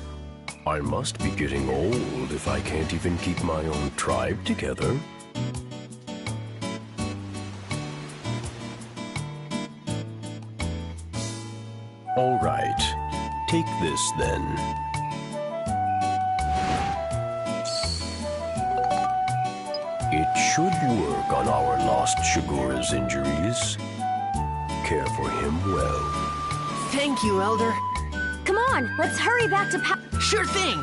[SPEAKER 10] I must be getting old if I can't even keep my own tribe together. All right, take this then. It should work on our lost Shigura's injuries. Care for him well.
[SPEAKER 2] Thank you, Elder.
[SPEAKER 3] Come on, let's hurry back to
[SPEAKER 2] Sure thing!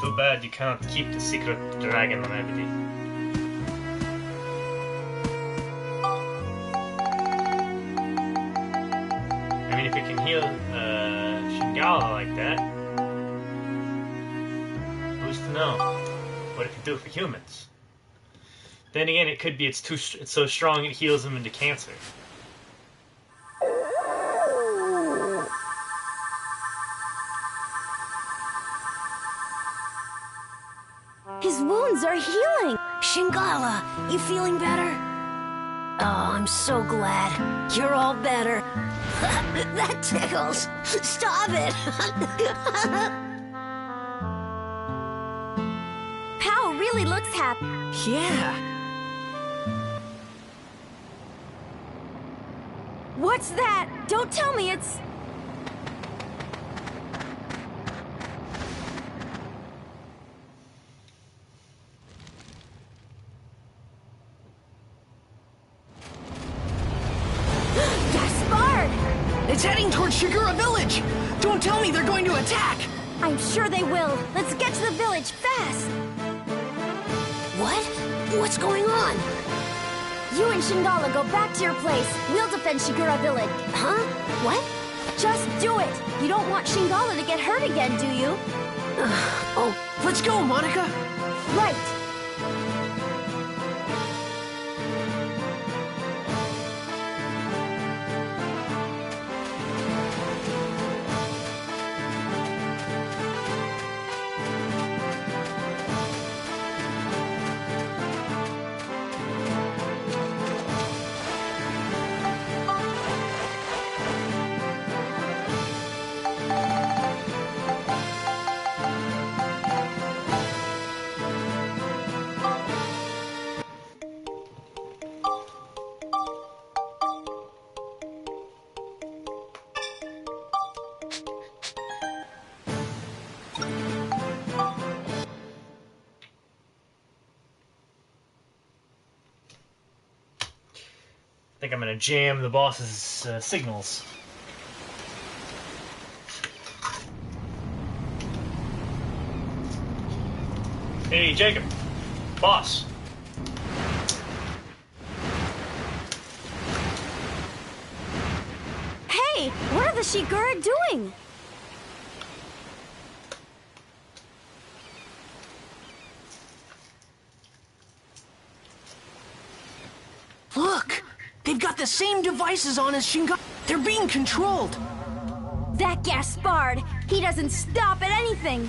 [SPEAKER 1] Too bad you cannot keep the secret dragon remedy. I mean, if it can heal Shingala like that, who's to know what it can do for humans? Then again, it could be it's so strong it heals them into cancer.
[SPEAKER 3] His wounds are healing! Shingala, you feeling better? Oh, I'm so glad. You're all better. That tickles. Stop it! Pao really looks happy.
[SPEAKER 2] Yeah.
[SPEAKER 3] What's that? Don't tell me it's...
[SPEAKER 2] It's heading towards Shigura Village! Don't tell me they're going to attack!
[SPEAKER 3] I'm sure they will. Let's get to the village fast! What? What's going on? You and Shingala go back to your place. We'll defend Shigura Village. Huh? What? Just do it! You don't want Shingala to get hurt again, do you?
[SPEAKER 2] Oh, let's go, Monica!
[SPEAKER 3] Right!
[SPEAKER 1] I think I'm gonna jam the boss's signals. Hey, Jacob. Boss.
[SPEAKER 3] Hey, what are the Shigura doing?
[SPEAKER 2] They've got the same devices on as Shingala. They're being controlled.
[SPEAKER 3] That Gaspard, he doesn't stop at anything.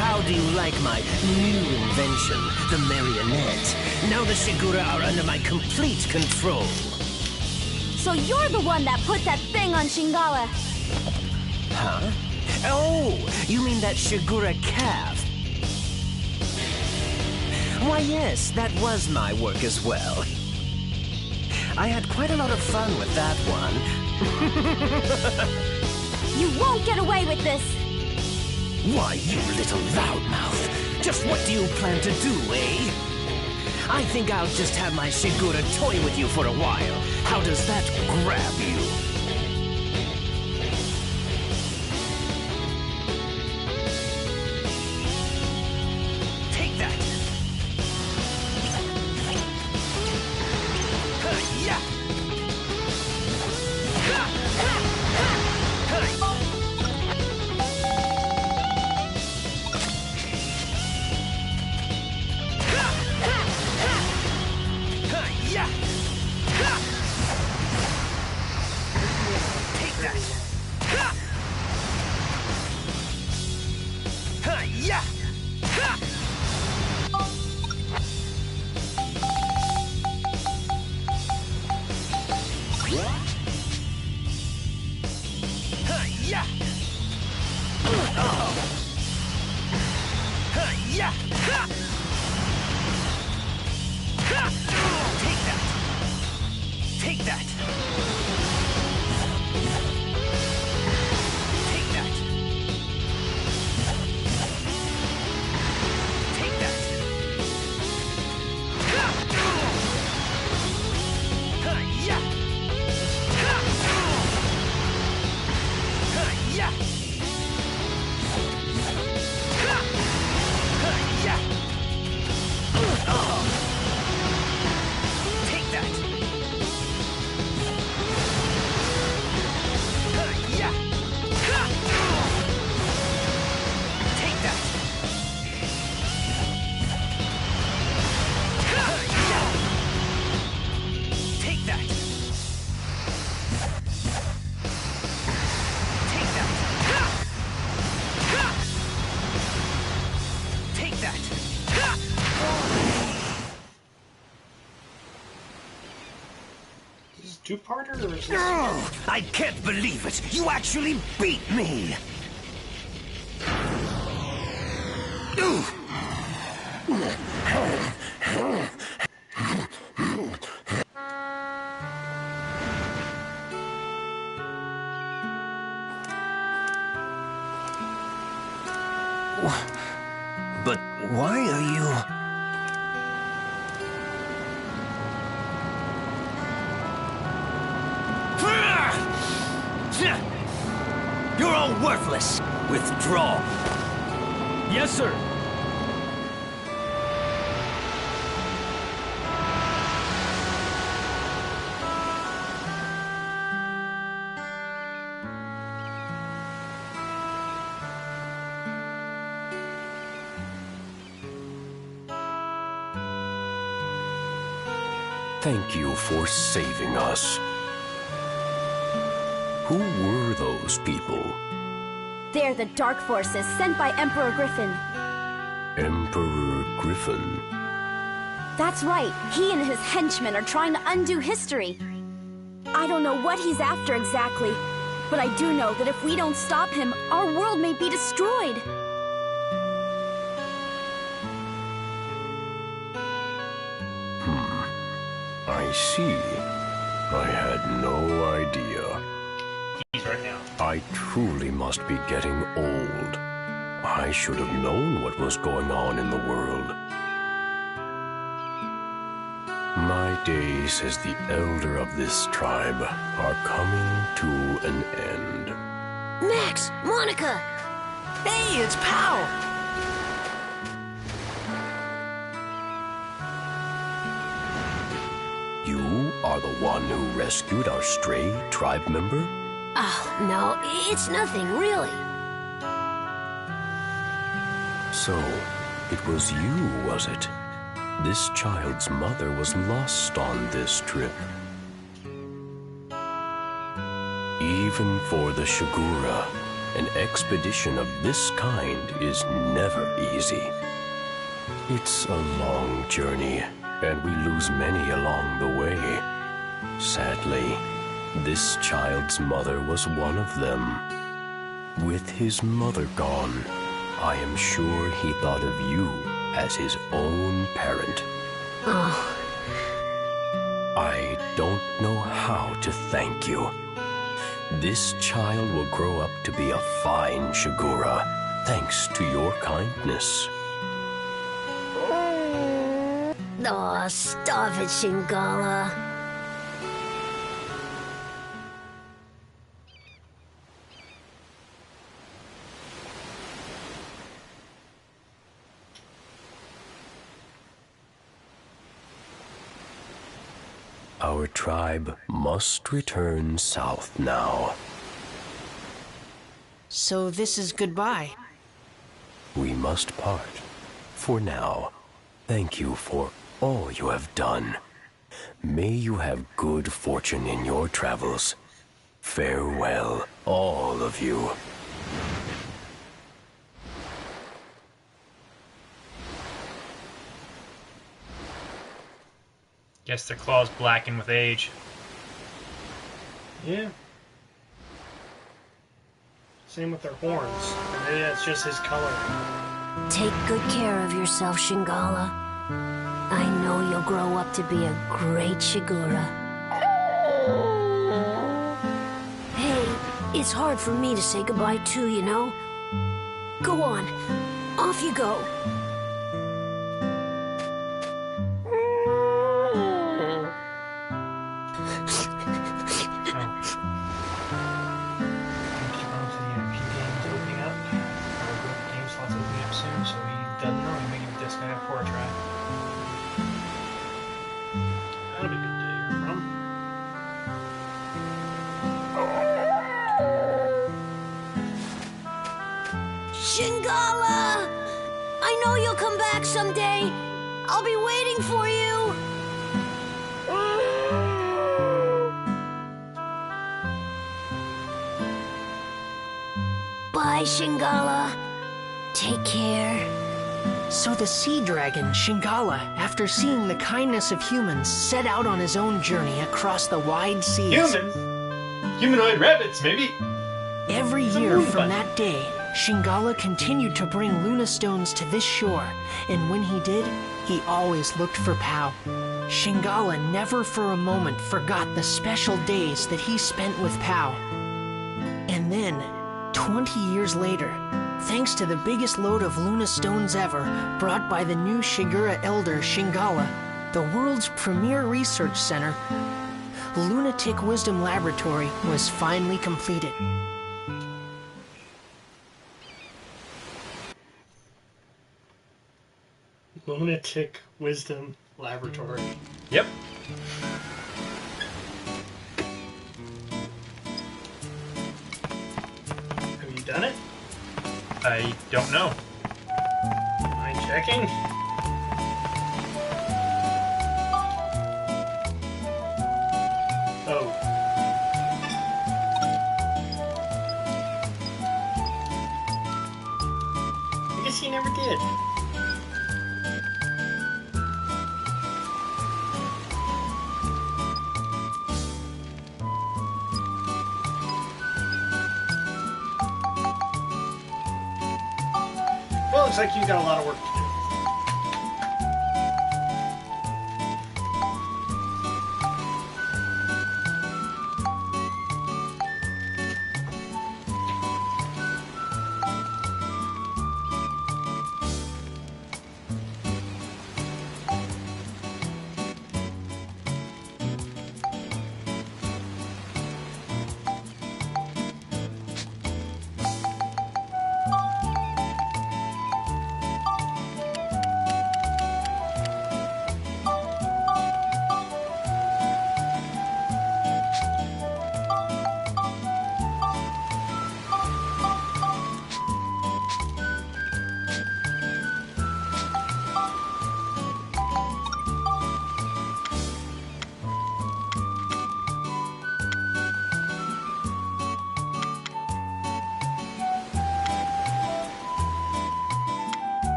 [SPEAKER 4] How do you like my new invention, the marionette? Now the Shigura are under my complete control.
[SPEAKER 3] So you're the one that put that thing on Shingala.
[SPEAKER 4] Huh? Oh, you mean that Shigura calf? Why, yes, that was my work as well. I had quite a lot of fun with that one.
[SPEAKER 3] You won't get away with this.
[SPEAKER 4] Why, you little loudmouth. Just what do you plan to do, eh? I think I'll just have my Shigura toy with you for a while. How does that grab you? Take that! Yeah!
[SPEAKER 7] Two-parter, or is this...
[SPEAKER 4] Oh, I can't believe it! You actually beat me! But why are you... You're all worthless. Withdraw.
[SPEAKER 8] Yes, sir.
[SPEAKER 10] Thank you for saving us. Who were those people?
[SPEAKER 3] They're the Dark Forces sent by Emperor Griffin.
[SPEAKER 10] Emperor Griffin?
[SPEAKER 3] That's right. He and his henchmen are trying to undo history. I don't know what he's after exactly, but I do know that if we don't stop him, our world may be destroyed.
[SPEAKER 10] I see. I had no idea.
[SPEAKER 1] Right now.
[SPEAKER 10] I truly must be getting old. I should have known what was going on in the world. My days as the elder of this tribe are coming to an end.
[SPEAKER 2] Max! Monica! Hey, it's Pal!
[SPEAKER 10] You are the one who rescued our stray tribe member?
[SPEAKER 2] Oh, no, it's nothing, really.
[SPEAKER 10] So, it was you, was it? This child's mother was lost on this trip. Even for the Shigura, an expedition of this kind is never easy. It's a long journey, and we lose many along the way. Sadly, this child's mother was one of them. With his mother gone, I am sure he thought of you as his own parent.
[SPEAKER 11] Oh.
[SPEAKER 10] I don't know how to thank you. This child will grow up to be a fine Shigura, thanks to your kindness.
[SPEAKER 11] Oh, stop it, Shingala.
[SPEAKER 10] Our tribe must return south now.
[SPEAKER 2] So this is goodbye.
[SPEAKER 10] We must part. For now, thank you for all you have done. May you have good fortune in your travels. Farewell, all of you.
[SPEAKER 1] Guess their claws blacken with age.
[SPEAKER 7] Yeah. Same with their horns. Maybe that's just his color.
[SPEAKER 11] Take good care of yourself, Shingala. I know you'll grow up to be a great Shigura. Hey, it's hard for me to say goodbye too, you know? Go on. Off you go. Shingala! I know you'll come back someday. I'll be waiting for you. Bye, Shingala. Take care.
[SPEAKER 2] So the sea dragon, Shingala, after seeing the kindness of humans, set out on his own journey across the wide seas.
[SPEAKER 1] Humans? Humanoid rabbits, maybe?
[SPEAKER 2] Every year from that day, Shingala continued to bring Luna stones to this shore, and when he did, he always looked for Pau. Shingala never for a moment forgot the special days that he spent with Pau. And then, 20 years later, thanks to the biggest load of Luna stones ever, brought by the new Shigura elder Shingala, the world's premier research center, Lunatic Wisdom Laboratory, was finally completed.
[SPEAKER 7] Lunatic Wisdom Laboratory.
[SPEAKER 1] Yep.
[SPEAKER 7] Have you done it?
[SPEAKER 1] I don't know.
[SPEAKER 7] Mind checking? Oh. I guess he never did. Well, looks like you got a lot of work to do.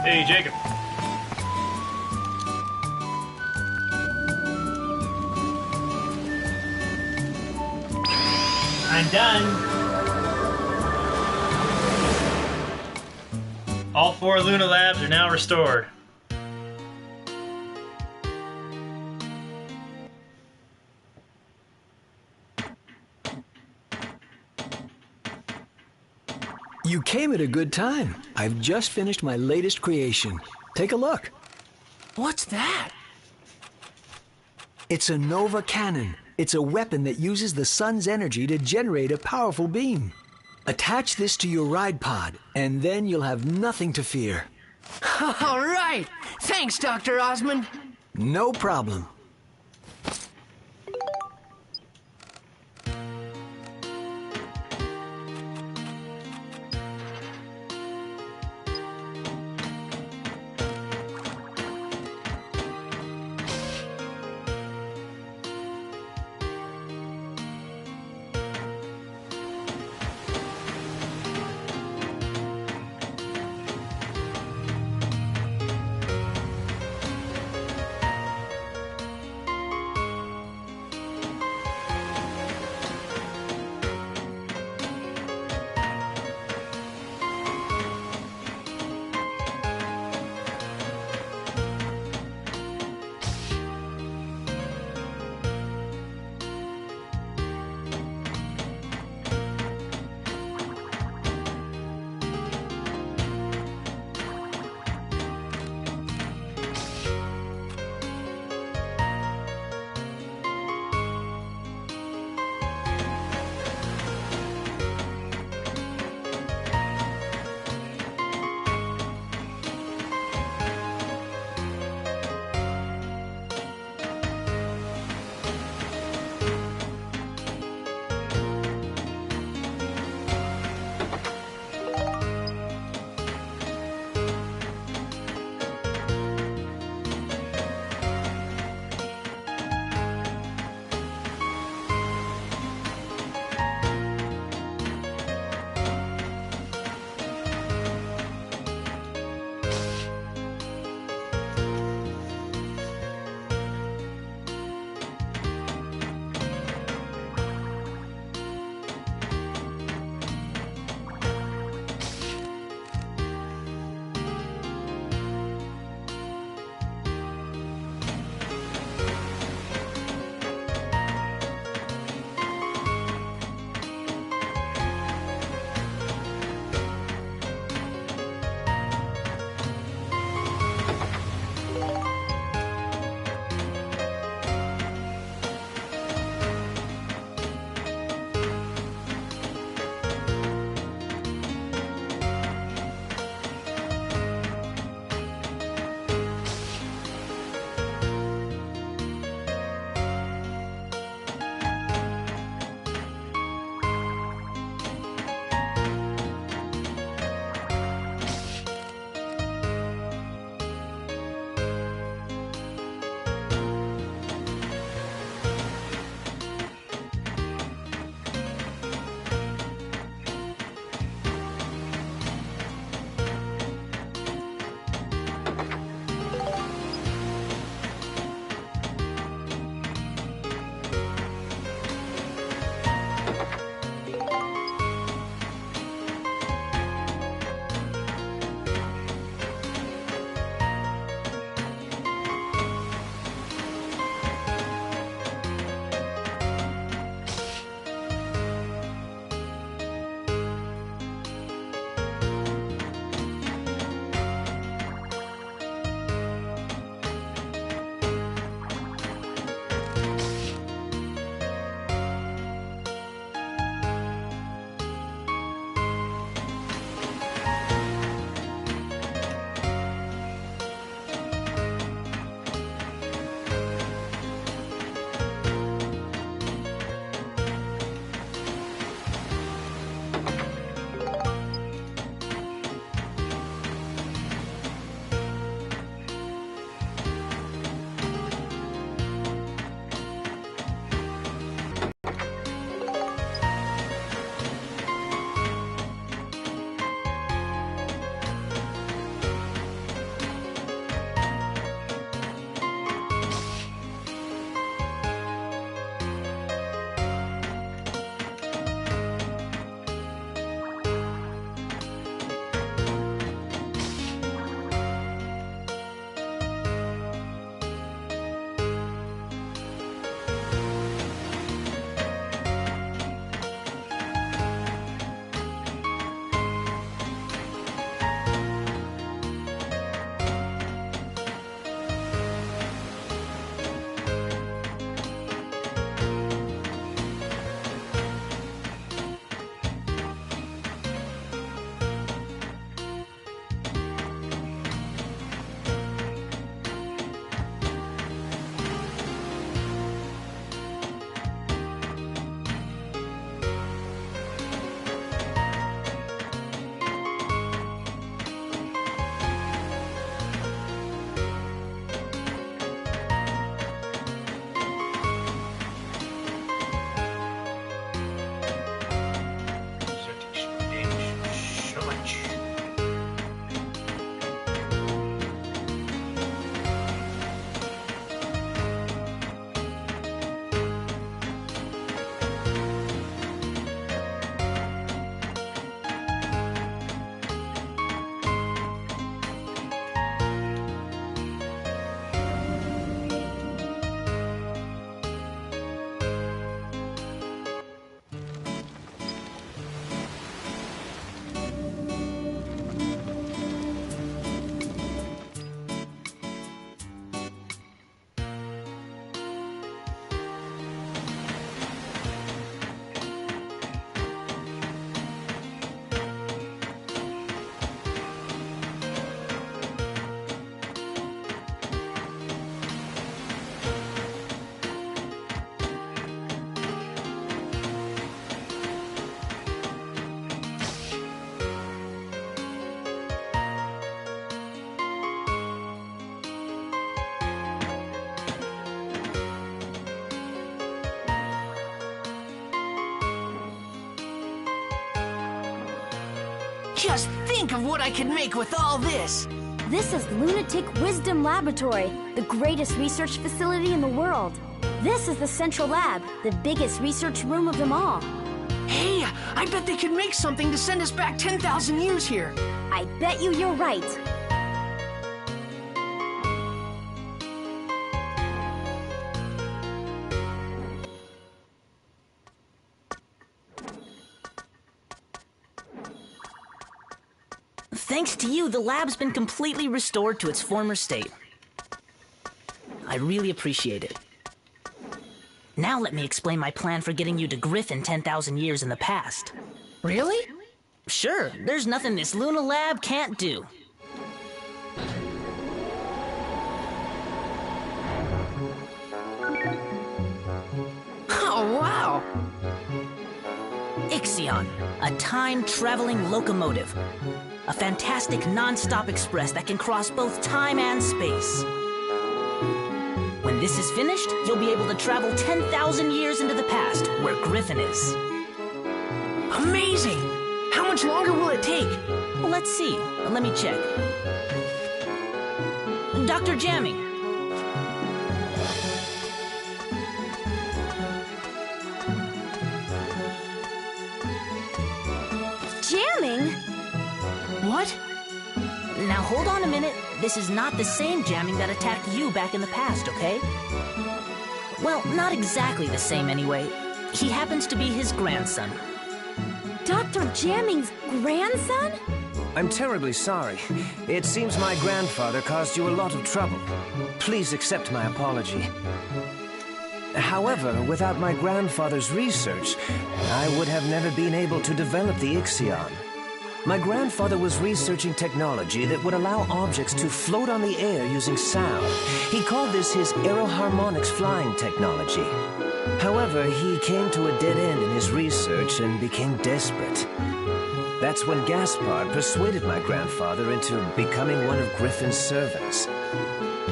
[SPEAKER 1] Hey, Jacob.
[SPEAKER 7] I'm done.
[SPEAKER 1] All 4 Luna labs are now restored.
[SPEAKER 4] You came at a good time. I've just finished my latest creation. Take a look.
[SPEAKER 2] What's that?
[SPEAKER 4] It's a Nova Cannon. It's a weapon that uses the sun's energy to generate a powerful beam. Attach this to your ride pod, and then you'll have nothing to fear.
[SPEAKER 2] All right. Thanks, Dr. Osmond.
[SPEAKER 4] No problem.
[SPEAKER 2] Just think of what I could make with all this!
[SPEAKER 3] This is Lunatic Wisdom Laboratory, the greatest research facility in the world. This is the Central Lab, the biggest research room of them all.
[SPEAKER 2] Hey, I bet they could make something to send us back 10,000 years here.
[SPEAKER 3] I bet you're right.
[SPEAKER 5] Thanks to you, the lab's been completely restored to its former state. I really appreciate it. Now let me explain my plan for getting you to Griffin 10,000 years in the past.
[SPEAKER 2] Really?
[SPEAKER 5] Sure, there's nothing this Luna Lab can't do.
[SPEAKER 2] Oh, wow!
[SPEAKER 5] Ixion, a time-traveling locomotive. A fantastic non-stop express that can cross both time and space. When this is finished, you'll be able to travel 10,000 years into the past, where Griffin is.
[SPEAKER 2] Amazing! How much longer will it take?
[SPEAKER 5] Well, let's see. Let me check. Dr. Jamming.
[SPEAKER 3] Jamming?
[SPEAKER 2] What?
[SPEAKER 5] Now hold on a minute. This is not the same jamming that attacked you back in the past, okay? Well, not exactly the same anyway. He happens to be his grandson.
[SPEAKER 3] Dr. Jamming's grandson?
[SPEAKER 12] I'm terribly sorry. It seems my grandfather caused you a lot of trouble. Please accept my apology. However, without my grandfather's research, I would have never been able to develop the Ixion. My grandfather was researching technology that would allow objects to float on the air using sound. He called this his aeroharmonics flying technology. However, he came to a dead end in his research and became desperate. That's when Gaspard persuaded my grandfather into becoming one of Griffin's servants.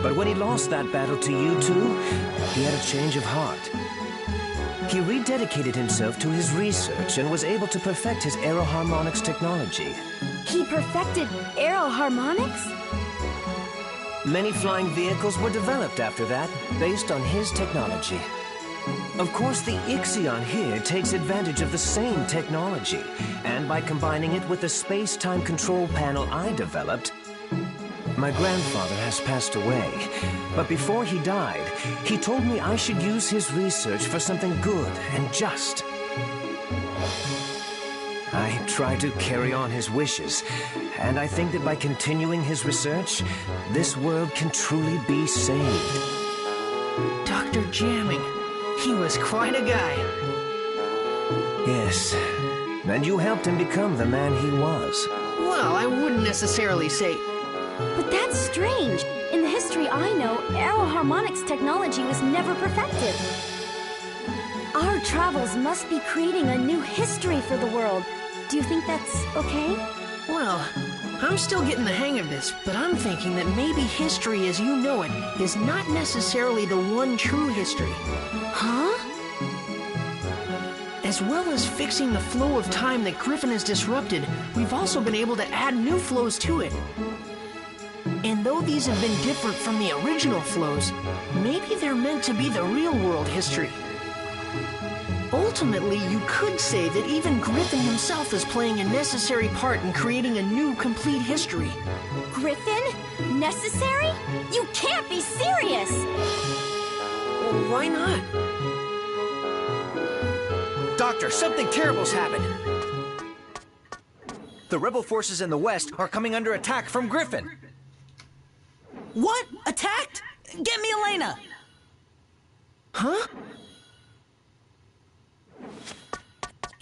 [SPEAKER 12] But when he lost that battle to you two, he had a change of heart. He rededicated himself to his research and was able to perfect his aeroharmonics technology.
[SPEAKER 3] He perfected aeroharmonics?
[SPEAKER 12] Many flying vehicles were developed after that, based on his technology. Of course, the Ixion here takes advantage of the same technology, and by combining it with the space-time control panel I developed, my grandfather has passed away, but before he died, he told me I should use his research for something good and just. I tried to carry on his wishes, and I think that by continuing his research, this world can truly be saved.
[SPEAKER 2] Dr. Jamming, he was quite a guy.
[SPEAKER 12] Yes, and you helped him become the man he was.
[SPEAKER 2] Well, I wouldn't necessarily say...
[SPEAKER 3] But that's strange. In the history I know, aeroharmonics technology was never perfected. Our travels must be creating a new history for the world. Do you think that's okay?
[SPEAKER 2] Well, I'm still getting the hang of this, but I'm thinking that maybe history as you know it is not necessarily the one true history.
[SPEAKER 3] Huh?
[SPEAKER 2] As well as fixing the flow of time that Griffin has disrupted, we've also been able to add new flows to it. And though these have been different from the original flows, maybe they're meant to be the real-world history. Ultimately, you could say that even Griffin himself is playing a necessary part in creating a new, complete history.
[SPEAKER 3] Griffin? Necessary? You can't be serious!
[SPEAKER 2] Well, why not?
[SPEAKER 13] Doctor, something terrible's happened. The rebel forces in the west are coming under attack from Griffin.
[SPEAKER 5] What? Attacked? Get me Elena!
[SPEAKER 2] Huh?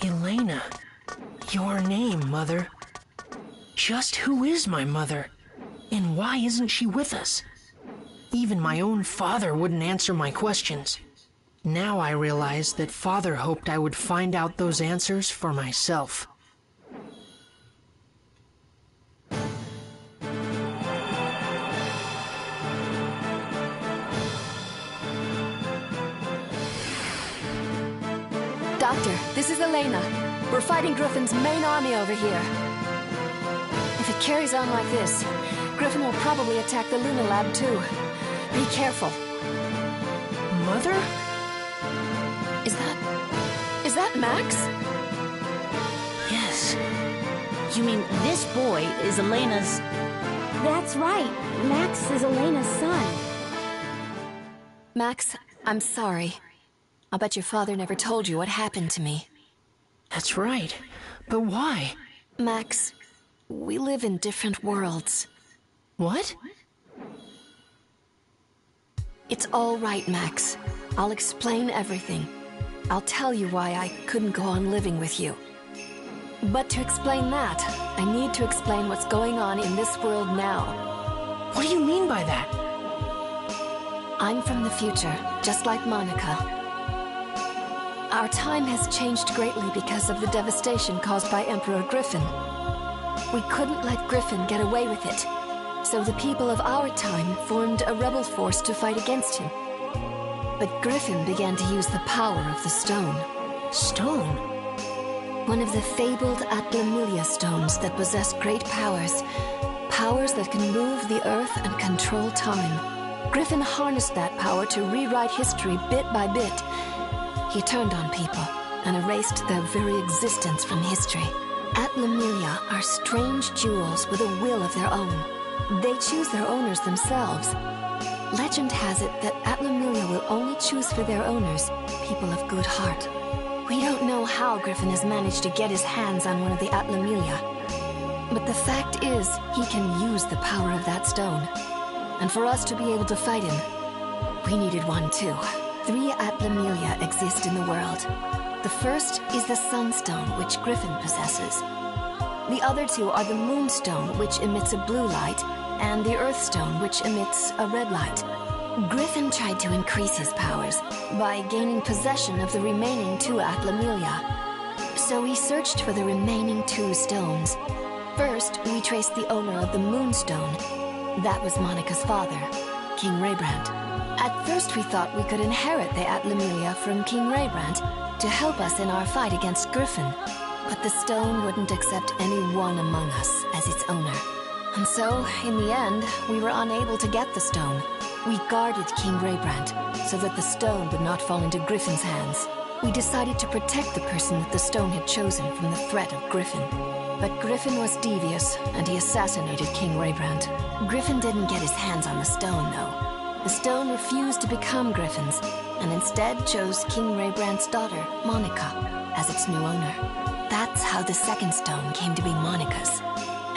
[SPEAKER 2] Elena. Your name, Mother. Just who is my mother? And why isn't she with us? Even my own father wouldn't answer my questions. Now I realize that Father hoped I would find out those answers for myself.
[SPEAKER 14] Doctor, this is Elena. We're fighting Griffin's main army over here. If it carries on like this, Griffin will probably attack the Luna Lab too. Be careful.
[SPEAKER 2] Mother?
[SPEAKER 14] Is that Max?
[SPEAKER 5] Yes. You mean this boy is Elena's...
[SPEAKER 3] That's right. Max is Elena's son.
[SPEAKER 14] Max, I'm sorry. I'll bet your father never told you what happened to me.
[SPEAKER 2] That's right. But why?
[SPEAKER 14] Max, we live in different worlds.
[SPEAKER 2] What?
[SPEAKER 14] It's all right, Max. I'll explain everything. I'll tell you why I couldn't go on living with you. But to explain that, I need to explain what's going on in this world now.
[SPEAKER 2] What do you mean by that?
[SPEAKER 14] I'm from the future, just like Monica. Our time has changed greatly because of the devastation caused by Emperor Griffin. We couldn't let Griffin get away with it, so the people of our time formed a rebel force to fight against him. But Griffin began to use the power of the stone.
[SPEAKER 2] Stone?
[SPEAKER 14] One of the fabled Atlamilia stones that possess great powers. Powers that can move the earth and control time. Griffin harnessed that power to rewrite history bit by bit. He turned on people and erased their very existence from history. Atlamilia are strange jewels with a will of their own. They choose their owners themselves. Legend has it that Atlamilia will only choose for their owners people of good heart. We don't know how Griffin has managed to get his hands on one of the Atlamilia. But the fact is, he can use the power of that stone. And for us to be able to fight him, we needed one too. 3 Atlamilia exist in the world. The first is the Sunstone, which Griffin possesses. The other 2 are the Moonstone, which emits a blue light, and the Earthstone, which emits a red light. Griffin tried to increase his powers by gaining possession of the remaining 2 Atlamilia. So we searched for the remaining 2 stones. First, we traced the owner of the Moonstone. That was Monica's father, King Raybrand. At first we thought we could inherit the Atlamilia from King Raybrand to help us in our fight against Griffin. But the stone wouldn't accept any one among us as its owner. And so, in the end, we were unable to get the stone. We guarded King Raybrand so that the stone would not fall into Griffin's hands. We decided to protect the person that the stone had chosen from the threat of Griffin. But Griffin was devious, and he assassinated King Raybrand. Griffin didn't get his hands on the stone, though. The stone refused to become Griffin's, and instead chose King Raybrand's daughter, Monica, as its new owner. That's how the second stone came to be Monica's.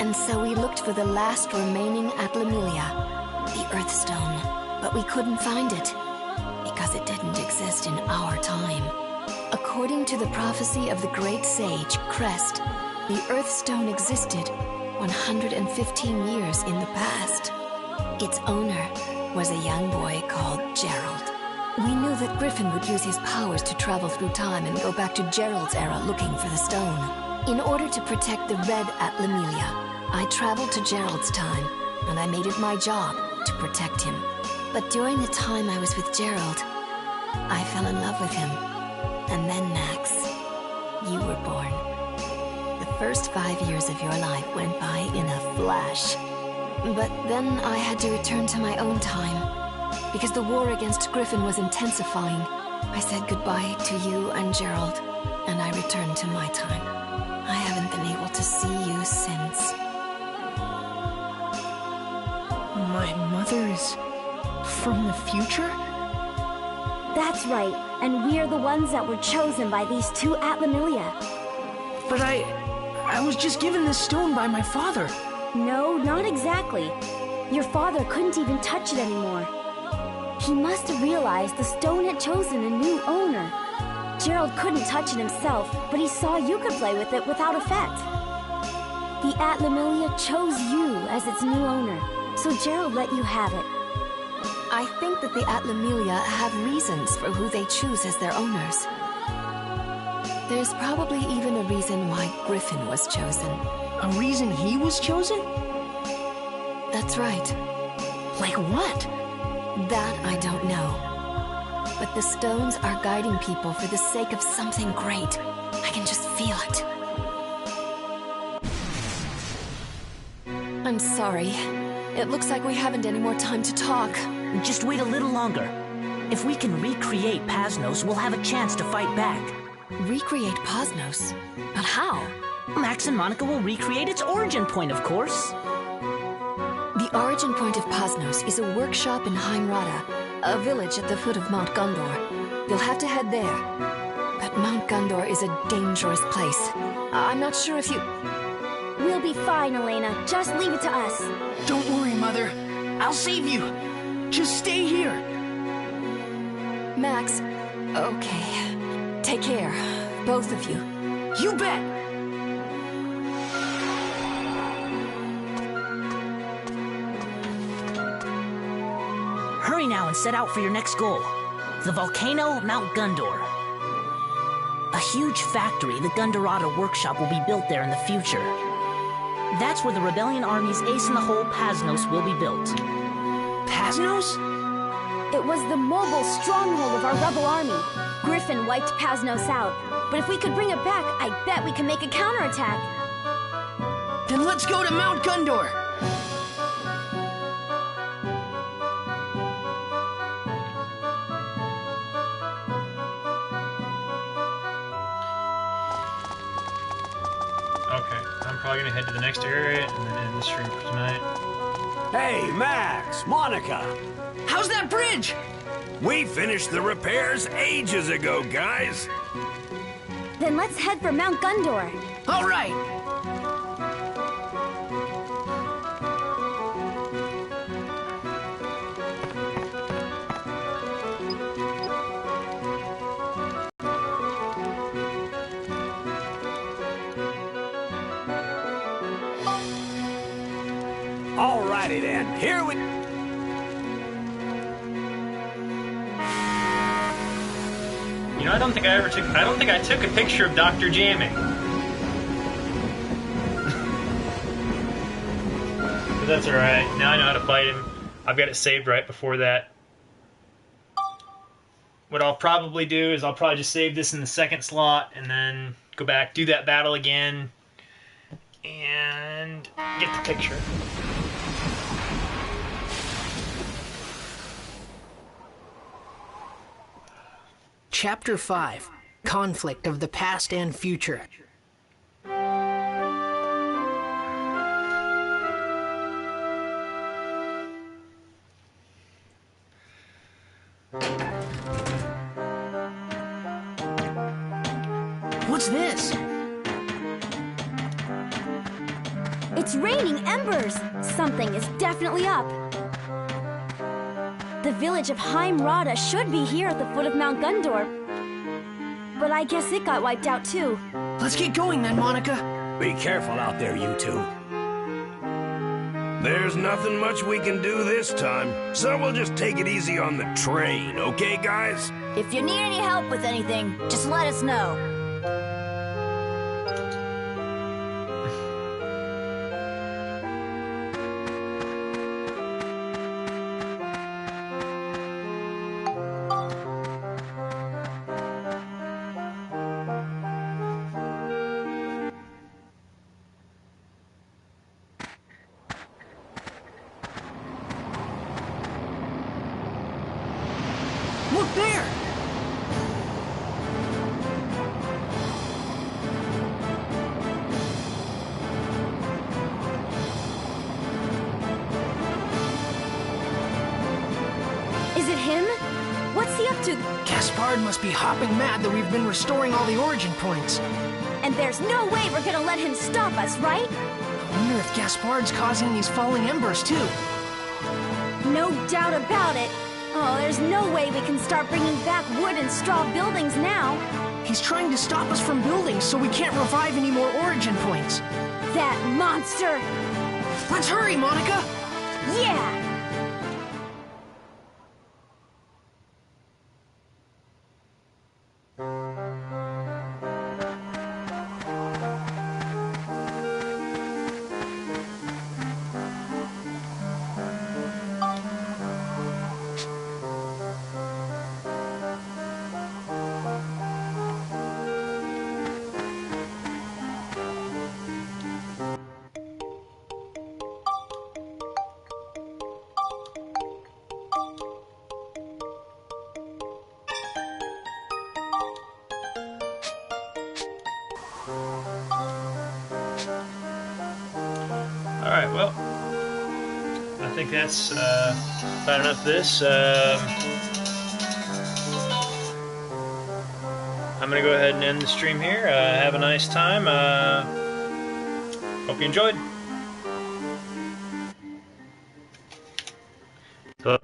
[SPEAKER 14] And so we looked for the last remaining Atlamilia, the Earthstone, but we couldn't find it, because it didn't exist in our time. According to the prophecy of the great sage, Crest, the Earthstone existed 115 years in the past. Its owner was a young boy called Gerald. We knew that Griffin would use his powers to travel through time and go back to Gerald's era looking for the stone. In order to protect the red Atlamilia, I traveled to Gerald's time, and I made it my job to protect him. But during the time I was with Gerald, I fell in love with him. And then, Max, you were born. The first 5 years of your life went by in a flash. But then I had to return to my own time. Because the war against Griffin was intensifying, I said goodbye to you and Gerald, and I returned to my time. I haven't been able to see you since.
[SPEAKER 2] My mother is from the future?
[SPEAKER 3] That's right, and we're the ones that were chosen by these 2 Atlamilia.
[SPEAKER 2] But I was just given this stone by my father.
[SPEAKER 3] No, not exactly. Your father couldn't even touch it anymore. He must have realized the stone had chosen a new owner. Gerald couldn't touch it himself, but he saw you could play with it without effect. The Atlamilia chose you as its new owner, so Gerald let you have it.
[SPEAKER 14] I think that the Atlamilia have reasons for who they choose as their owners. There's probably even a reason why Griffin was chosen.
[SPEAKER 2] A reason he was chosen?
[SPEAKER 14] That's right.
[SPEAKER 2] Like what?
[SPEAKER 14] That I don't know. But the stones are guiding people for the sake of something great. I can just feel it. I'm sorry. It looks like we haven't any more time to talk.
[SPEAKER 5] Just wait a little longer. If we can recreate Pasnos, we'll have a chance to fight back.
[SPEAKER 14] Recreate Pasnos? But how?
[SPEAKER 5] Max and Monica will recreate its origin point, of course.
[SPEAKER 14] The origin point of Pasnos is a workshop in Heimrada, a village at the foot of Mount Gundor. You'll have to head there. But Mount Gundor is a dangerous place. I'm not sure if you...
[SPEAKER 3] We'll be fine, Elena. Just leave it to us.
[SPEAKER 2] Don't worry, Mother. I'll save you. Just stay here.
[SPEAKER 14] Max, okay. Take care, both of you.
[SPEAKER 2] You bet!
[SPEAKER 5] Hurry now and set out for your next goal. The volcano, Mount Gundor. A huge factory, the Gundorada workshop, will be built there in the future. That's where the Rebellion Army's ace-in-the-hole Pasnos will be built.
[SPEAKER 2] Pasnos?
[SPEAKER 3] It was the mobile stronghold of our rebel army. Griffin wiped Pasnos out. But if we could bring it back, I bet we can make a counterattack.
[SPEAKER 2] Then let's go to Mount Gundor.
[SPEAKER 1] Okay, I'm probably gonna head to the next area and then end the stream for tonight.
[SPEAKER 8] Hey, Max, Monica.
[SPEAKER 2] How's that bridge?
[SPEAKER 15] We finished the repairs ages ago, guys.
[SPEAKER 3] Then let's head for Mount Gundor.
[SPEAKER 2] All right.
[SPEAKER 8] Alrighty then, here we...
[SPEAKER 1] You know, I don't think I took a picture of Dr. Jamming. But that's alright. Now I know how to fight him. I've got it saved right before that. What I'll probably do is I'll probably just save this in the second slot and then go back, do that battle again, and get the picture.
[SPEAKER 2] Chapter 5. Conflict of the Past and Future. What's this?
[SPEAKER 3] It's raining embers! Something is definitely up. The village of Heimrada should be here at the foot of Mount Gundor. But I guess it got wiped out too.
[SPEAKER 2] Let's get going then, Monica.
[SPEAKER 8] Be careful out there, you two.
[SPEAKER 15] There's nothing much we can do this time, so we'll just take it easy on the train, okay, guys?
[SPEAKER 16] If you need any help with anything, just let us know.
[SPEAKER 2] Look there!
[SPEAKER 3] Is it him? What's he up to?
[SPEAKER 2] Gaspard must be hopping mad that we've been restoring all the origin points.
[SPEAKER 3] And there's no way we're gonna let him stop us, right?
[SPEAKER 2] I wonder if Gaspard's causing these falling embers too.
[SPEAKER 3] No doubt about it. Oh, there's no way we can start bringing back wood and straw buildings now.
[SPEAKER 2] He's trying to stop us from building so we can't revive any more origin points.
[SPEAKER 3] That monster!
[SPEAKER 2] Let's hurry, Monica!
[SPEAKER 3] Yeah!
[SPEAKER 1] Alright, well, I think that's about enough of this. I'm going to go ahead and end the stream here. Have a nice time. Hope you enjoyed. Hello?